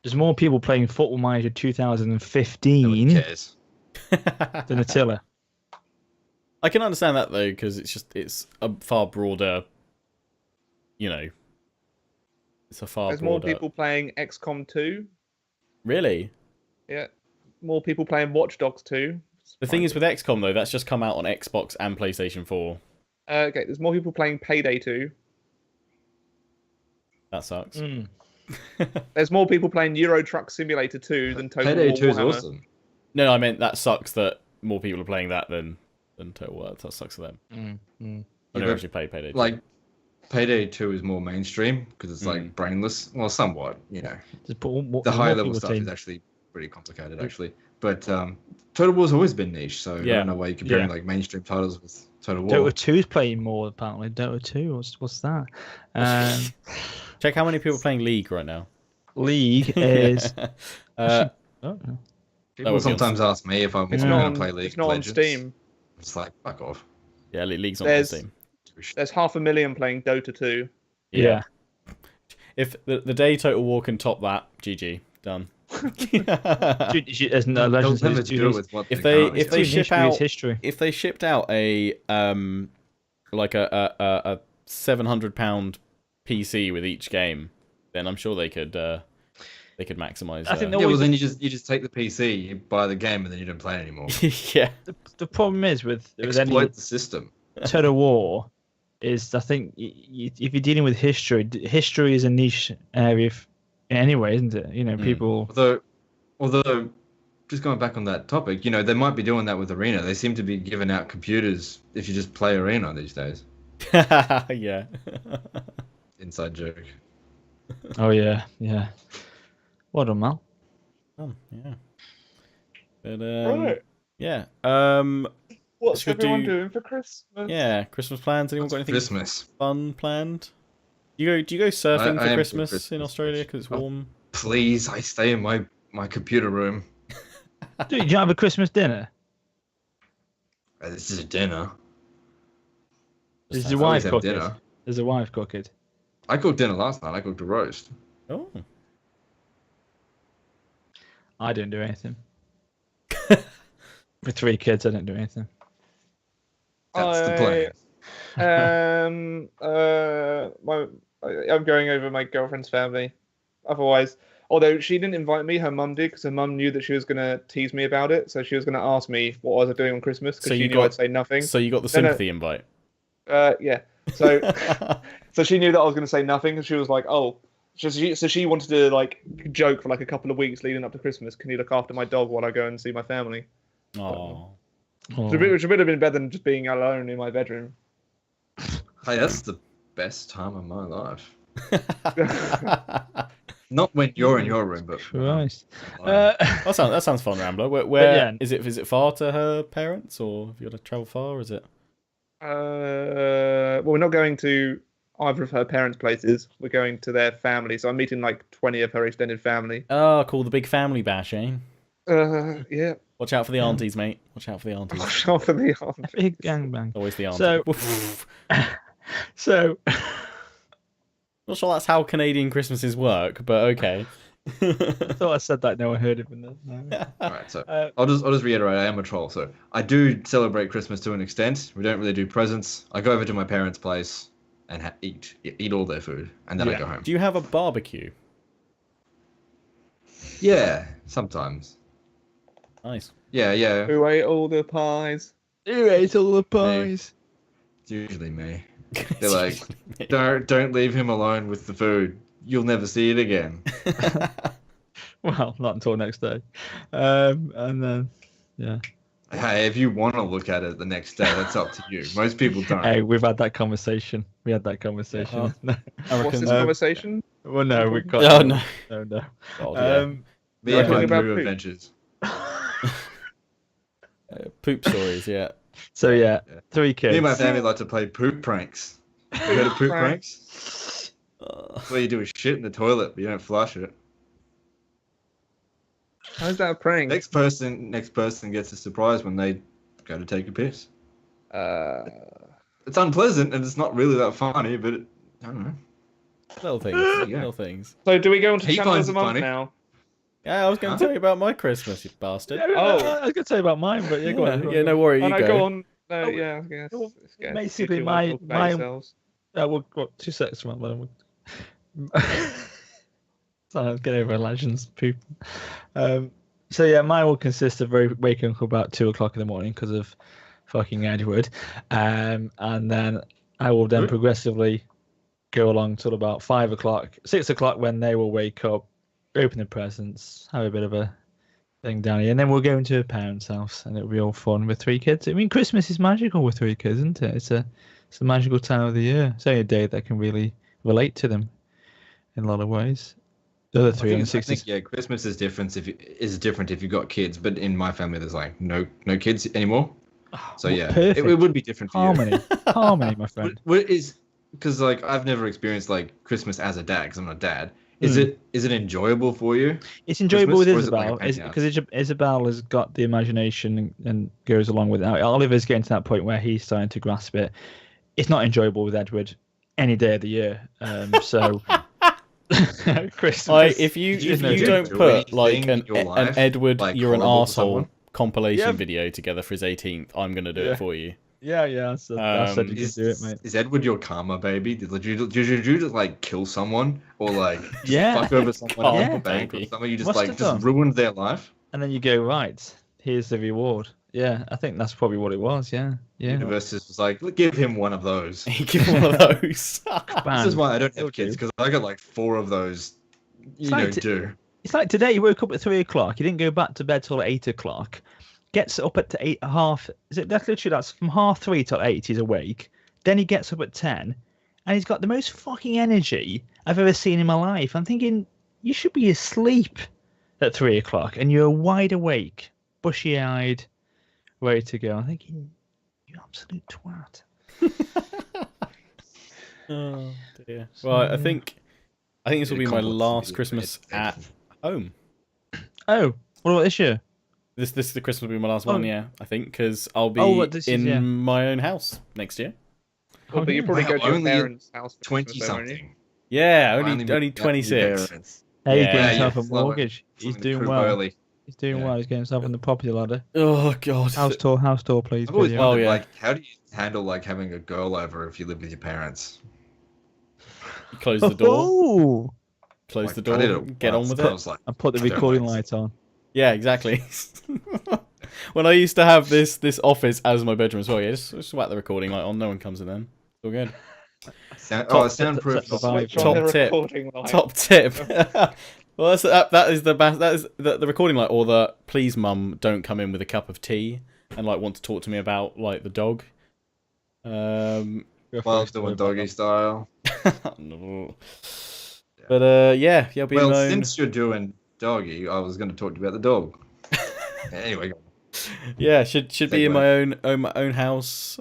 There's more people playing Football Manager 2015 than Attila. I can understand that though, because it's a far broader. It's a far. There's broader... more people playing XCOM 2. Really? Yeah. More people playing Watch Dogs 2. The thing is with XCOM though, that's just come out on Xbox and PlayStation 4. Okay, there's more people playing Payday 2. That sucks. There's more people playing Euro Truck Simulator 2 than Total War Payday 2 is Warhammer. awesome. No, I meant that sucks that more people are playing that than Total War. That sucks for them. I've never actually played Payday 2. Like, Payday 2 is more mainstream because it's like brainless. Well, somewhat, The higher level stuff is actually pretty complicated, actually. But Total War's always been niche, so I don't know why you're comparing like mainstream titles with Total War. Dota 2 is playing more apparently. Dota 2, what's that? Check how many people are playing League right now. League is. People sometimes ask me if I'm going to play League. It's not on Steam. It's like, fuck off. Yeah, League's on Steam. There's 500,000 playing Dota 2. Yeah. If the day Total War can top that, GG, done. There's no Legends if they shipped out a like a £700 PC with each game, then I'm sure they could maximize. I think then you just take the PC, you buy the game, and then you don't play it anymore. Yeah. The problem is with exploit the system. Total War is, I think, if you're dealing with history is a niche area anyway, isn't it? People. Although, just going back on that topic, they might be doing that with Arena. They seem to be giving out computers if you just play Arena these days. Yeah. Inside joke. Oh yeah. Well done, Mal. Oh yeah. But Right. yeah. What's everyone doing for Christmas? Yeah, Christmas plans. Anyone got anything fun planned? Do you go surfing for Christmas in Australia because it's warm? Please, I stay in my computer room. Dude, did you have a Christmas dinner? This is a dinner. Is your wife cooking? Is the wife cooking? I cooked dinner last night. I cooked a roast. Oh. I didn't do anything. With 3 kids, I didn't do anything. That's the plan. I'm going over my girlfriend's family. Otherwise, although she didn't invite me, her mum did, because her mum knew that she was going to tease me about it. So she was going to ask me what I was doing on Christmas, because she knew I'd say nothing. So you got the sympathy invite? Yeah. So, so she knew that I was going to say nothing, and she was like, "Oh." So she wanted to joke for a couple of weeks leading up to Christmas. Can you look after my dog while I go and see my family? Oh. Which would have been better than just being alone in my bedroom. Hey, that's the best time of my life. Not when you're in your room, but Christ. That sounds fun, Rambler. Where yeah. is it far to her parents, or have you got to travel far, or is it? Well, we're not going to either of her parents' places. We're going to their family. So I'm meeting like 20 of her extended family. Oh, cool, the big family bash, eh? Yeah. Watch out for the aunties, mate. Watch out for the aunties. Watch out for the aunt. Big gangbang. Always the auntie. So, not sure that's how Canadian Christmases work, but okay. I thought I said that. No one heard it. No. All right, so I'll just reiterate. I am a troll, so I do celebrate Christmas to an extent. We don't really do presents. I go over to my parents' place and eat all their food, and then I go home. Do you have a barbecue? Yeah, sometimes. Nice. Yeah. Who ate all the pies? Who ate all the pies? It's usually me. They're like, don't leave him alone with the food. You'll never see it again. Well, not until next day. And then, yeah. Hey, if you want to look at it the next day, that's up to you. Most people don't. Hey, we've had that conversation. We had that conversation. What's this conversation? Well, no, we got. Oh no. No. God, yeah. Me and my about new poop. adventures. Poop stories, yeah. So yeah, 3 kids. Me and my family like to play poop pranks. You heard of poop pranks? Where you do is shit in the toilet, but you don't flush it. How's that a prank? Next person gets a surprise when they go to take a piss. It's unpleasant and it's not really that funny, but I don't know. Little things. Yeah. Little things. So do we go on to He channel finds of the it month funny. now? Yeah, I was going to tell you about my Christmas, you bastard. I was going to tell you about mine, but yeah, go on. Yeah, no worry, Oh, you no, go. go on. No, Oh, yeah, yes. well, Yes. basically, You two want to talk about my- yourselves. Well, 2 seconds, man. So let's get over Legends, poop. So yeah, mine will consist of waking up about 2 o'clock in the morning because of fucking Edward, and then I will then progressively go along till about 5 o'clock, 6 o'clock when they will wake up, open the presents, have a bit of a thing down here, and then we'll go into a parent's house, and it'll be all fun with 3 kids. I mean, Christmas is magical with 3 kids, isn't it? It's a magical time of the year. It's only a day that can really relate to them in a lot of ways. The other I 360. think, yeah, Christmas is different if you've got kids, but in my family there's like no kids anymore. So yeah, perfect. it would be different for you. Harmony, my friend. What is, because like I've never experienced like Christmas as a dad because I'm not a dad. Is it enjoyable for you? It's enjoyable with Christmas, or is it Isabel, like a pain in the because Isabel has got the imagination and goes along with it. Now, Oliver's getting to that point where he's starting to grasp it. It's not enjoyable with Edward any day of the year. So Christmas. If you do don't do put like anything an in your life, Edward, like, you're an horrible to arsehole someone? compilation video together for his 18th, I'm gonna do it for you. Yeah, I said you can do it, mate. Is Edward your karma baby? Did you just like kill someone or like just Yeah. fuck over someone Karma at the bank or baby. something? You just Must like have just done. ruined their life. And then you go, right, here's the reward. Yeah, I think that's probably what it was. Yeah. Universe just was like, "Look, give him one of those. Give him one of those. This is why I don't have kids, because I got like 4 of those. You like don't do. It's like today, you woke up at 3 o'clock. You didn't go back to bed till 8 o'clock. Gets up at 8 half. That's from 3:30 till 8. He's awake. Then he gets up at 10, and he's got the most fucking energy I've ever seen in my life. I'm thinking you should be asleep at 3 o'clock, and you're wide awake, bushy-eyed, ready to go. I'm thinking you absolute twat. Oh dear. Well, I think this will be my last Christmas at home. Oh, what about this year? This the Christmas will be my last one, yeah. I think because I'll be my own house next year. Well, but you probably go to your Only parents' house for 20 Christmas, though, won't you? something. Yeah, Finally only moved out with your 26. parents. Hey, he's Yeah, getting yeah, himself a Slow it. mortgage. He's Something doing prove well. early. He's doing well. He's getting himself on the property ladder. Oh god. House tour, please. I've always video. wondered, yeah. like, how do you handle like having a girl over if you live with your parents? You close the door. Oh, Close Like, the door. I did it Get on once, with and I it. was like, I put the I don't recording mind. light on. Yeah, exactly. When I used to have this office as my bedroom as well, yeah, just whack the recording light on. No one comes in then. It's all good. Soundproof. Survive. Switch on the Top tip. recording light. Top tip. Well, that is the best. That is the recording light, or the please mum don't come in with a cup of tea and like want to talk to me about like the dog. While doing doggy style. No. But yeah, I'll be Well, my own. since you're doing doggy, I was going to talk to you about the dog. Anyway, Yeah, should be in Segue. my own house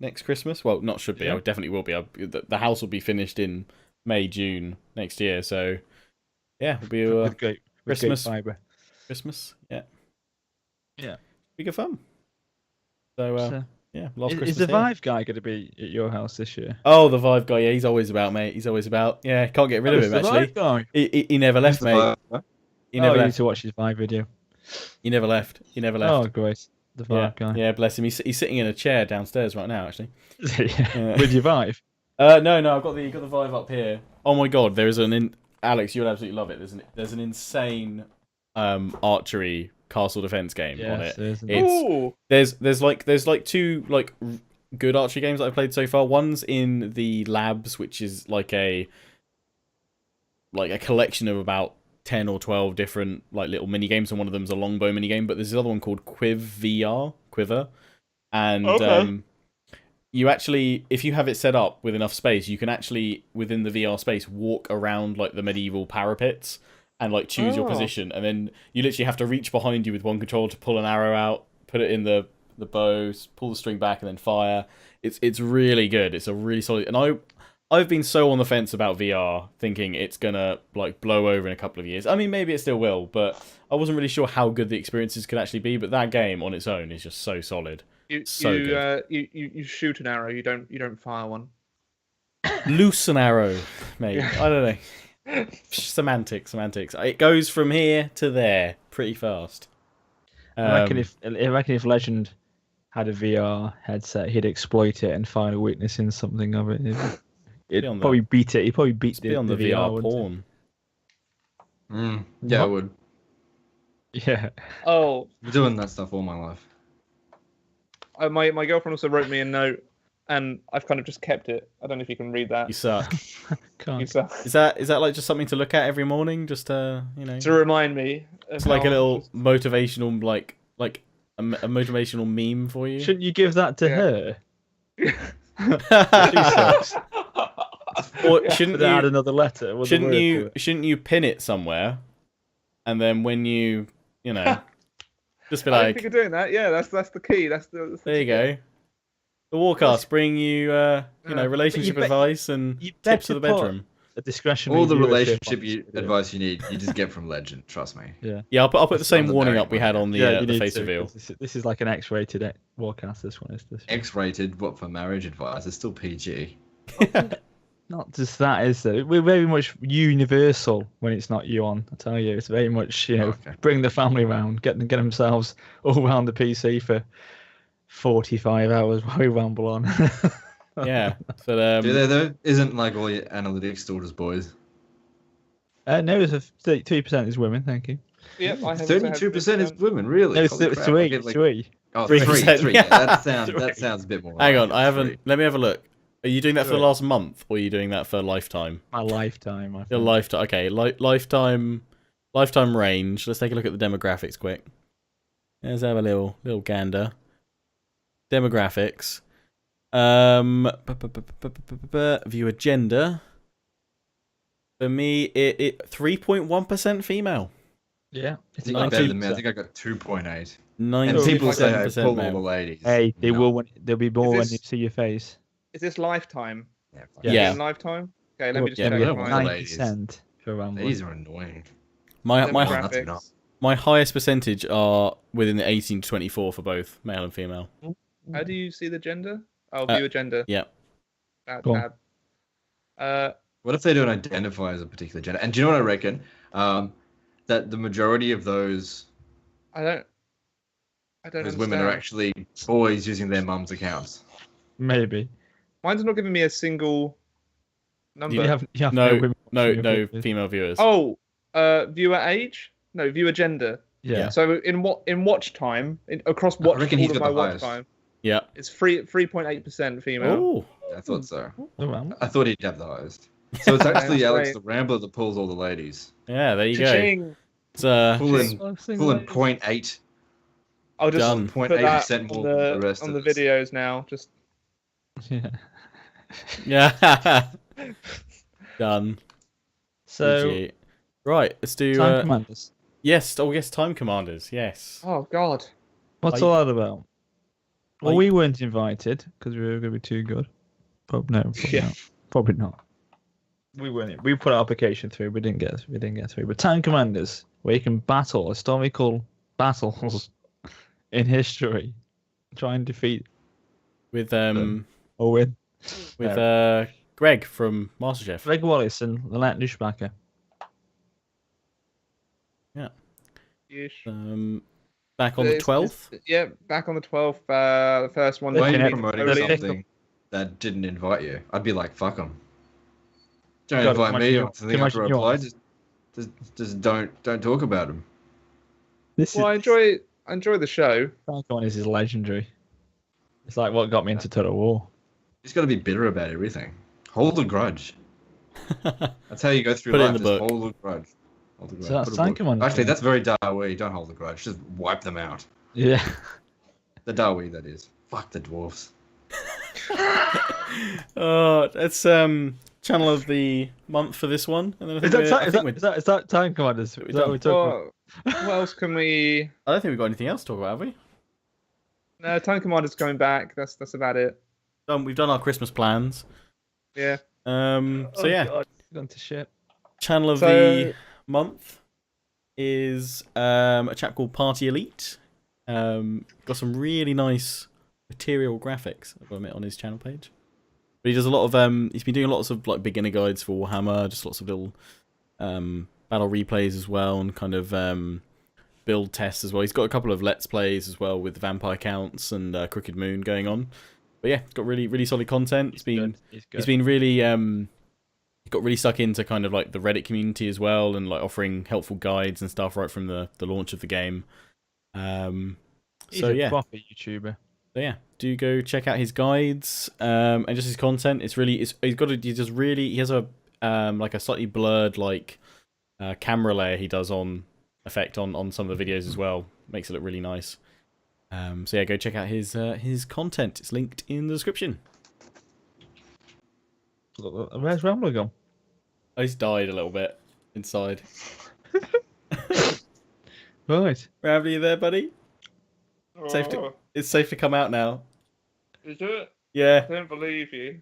next Christmas. Well, not should be. Yeah. I definitely will be. The house will be finished in May, June next year. So yeah, it'll be with great Christmas. fibre. Christmas. Yeah. Yeah. Be good fun. So yeah, last Is Christmas. the here. Vive guy going to be at your house this year? Oh, the Vive guy. Yeah, he's always about, mate. He's always about. Yeah, can't get rid of him. The Actually, Vive guy. he never left, mate. He never You need left. to watch his Vive video. He never left. He never left. Oh, great. The yeah, Vive guy. yeah, bless him. He's sitting in a chair downstairs right now, actually. With your Vive? No, I've got the Vive up here. Oh my god, there is Alex, you would absolutely love it. There's an insane archery castle defense game on it. There's like two like good archery games that I've played so far. One's in the labs, which is like a collection of about 10 or 12 different like little mini games, and one of them's a longbow mini game. But there's this other one called Quiver, and you actually, if you have it set up with enough space, you can actually within the VR space walk around like the medieval parapets and like choose your position, and then you literally have to reach behind you with one controller to pull an arrow out, put it in the bow, pull the string back, and then fire. It's really good. It's a really solid, and I've been so on the fence about VR, thinking it's gonna like blow over in a couple of years. I mean, maybe it still will, but I wasn't really sure how good the experiences could actually be. But that game on its own is just so solid. You shoot an arrow. You don't fire one. Loose an arrow, mate. I don't know. Semantics. It goes from here to there pretty fast. I reckon if Legend had a VR headset, he'd exploit it and find a weakness in something of it. He'd probably beat it. He'd probably beat the VR porn. Yeah, I would. Yeah. Oh, I'm doing that stuff all my life. My girlfriend also wrote me a note, and I've kind of just kept it. I don't know if you can read that. You suck. You suck. Is that like just something to look at every morning? Just to remind me. It's like a little motivational like a motivational meme for you. Shouldn't you give that to her? Or shouldn't you add another letter? Shouldn't you pin it somewhere, and then when you just be I don't like, think you're doing that. Yeah, that's the key. That's the there you go. The Warcast bring you relationship advice and tips for the bedroom. A discretion. All the relationship advice you need, you just get from Legend. Trust me. Yeah. I'll put the same warning up we had on the face reveal. This is like an X-rated Warcast. This one is this. X-rated, but for marriage advice, it's still PG. Not just that, is it? We're very much universal when it's not you on. I tell you, it's very much bring the family around, get themselves all around the PC for 45 hours while we ramble on. Yeah. So do they though? Isn't like all your analytics still just boys? No, it's 33% is women. Thank you. Yep, 32% is women. Really? No, it's three. Oh, 3%. three. Yeah, that sounds a bit more. Hang on, I haven't. Let me have a look. Are you doing that for the last month, or are you doing that for lifetime? My lifetime. I think. Your lifetime. Okay, lifetime range. Let's take a look at the demographics quick. Let's have a little gander. Demographics. Viewer gender. For me, it 3.1% female. Yeah, it's better than me. I think I got 2.8. 90%. And people say I pull all male. the ladies. Hey, there'll be more when you see your face. Is this lifetime? Yeah. Lifetime. Okay, let me just check. 90% for Rambler. These are annoying. My highest percentage are within the 18 to 24 for both male and female. How do you see the gender? Oh, viewer gender. Yeah. That tab. What if they don't identify as a particular gender? And do you know what I reckon? That the majority of those those women are actually boys using their mum's accounts. Maybe. Mine's not giving me a single number. You have no female viewers. Oh, viewer age? No, viewer gender. Yeah. So in watch time, across all of my watch time, yeah, it's 3.8% female. Oh, I thought so. Well. I thought he'd have the highest. So it's actually Alex the Rambler that pulls all the ladies. Yeah, there you Cha-ching. go. It's pulling 0.8. I'll just Done. put 0.8% more than the rest on of the us. videos now. Just Yeah. Yeah. Done. So, GG. Right, let's do. Time Commanders. Yes, oh yes, Time Commanders. Yes. Oh God. What's all that about? Well, we weren't invited because we were going to be too good. Probably Yeah. not. Probably not. We weren't. We put our application through. We didn't get through. But Time Commanders, where you can battle historical battles in history, try and defeat With or win. with Greg from MasterChef. Greg Wallace and Lynette Nushbacher. Yeah. Yeesh. Back on the 12th. Yeah, back on the 12th. The first one. Why are you Nick- promoting Nick- something that didn't invite you? I'd be like, fuck them. Don't God, invite imagine me. you- Or something after I imagine you- apply. Just don't talk about them. This Well, I enjoy the show. Time Commanders is legendary. It's like what got me into Total War. You just got to be bitter about everything. Hold a grudge. That's how you go through Put it life. in the Just book. hold a grudge. Hold a grudge. So that's Put a Time book. Commanders. Actually, that's very Dawi. Don't hold a grudge. Just wipe them out. Yeah. The Dawi, that is. Fuck the dwarves. Oh, that's channel of the month for this one. And then I think Is that Time Commanders? Is that what we're talking about? What else can we? I don't think we've got anything else to talk about, have we? No, Time Commander's coming back. That's about it. We've done our Christmas plans. Yeah. So yeah, God, it's gone to shit. channel of So- the month is a chap called PartyElite. Got some really nice material graphics, I've got to admit, on his channel page. But he does a lot of he's been doing lots of like beginner guides for Warhammer, just lots of little battle replays as well, and kind of build tests as well. He's got a couple of let's plays as well with vampire counts and Crooked Moon going on. But yeah, got really solid content. He's been really got really stuck into kind of like the Reddit community as well, and like offering helpful guides and stuff right from the launch of the game. He's So a yeah, proper YouTuber. so yeah, do go check out his guides and just his content. He has a like a slightly blurred like camera layer he does on effect on some of the videos as well. Makes it look really nice. So yeah, go check out his content. It's linked in the description. Where's Rambler gone? Oh, he's died a little bit inside. Right. Rambler, you there, buddy? It's safe to come out now. Is it? Yeah. I don't believe you.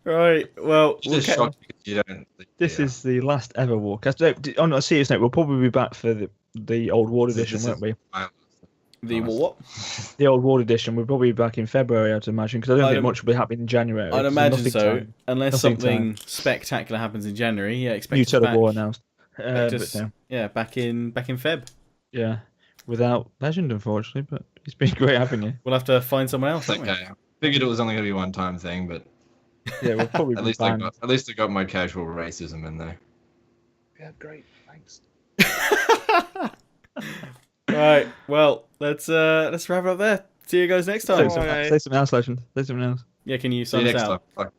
Right. Well, Just shocked because you don't. This yeah. is the last ever Warcast. On a serious note, we'll probably be back for the old Ward edition, This won't is- we? the what? The old Ward edition. We'll probably be back in February, I'd imagine, because I don't I'd think much will be happening in January. I'd There's imagine nothing so, time. unless Nothing something spectacular happens in January. Yeah, expect New us Total back. War announced. Expect But us- no. Yeah, back in Feb. Yeah. Without Legend, unfortunately, but it's been great having you. We'll have to find someone else. It's won't we? okay. I figured it was only going to be a one-time thing, but Yeah, we'll probably at be least I banned. got my casual racism in there. Yeah, great. Thanks. Right. Well, let's wrap it up there. See you guys next time. Say something else, Legend. Say something else. Yeah, can you See you sign us next out? time. Fuck.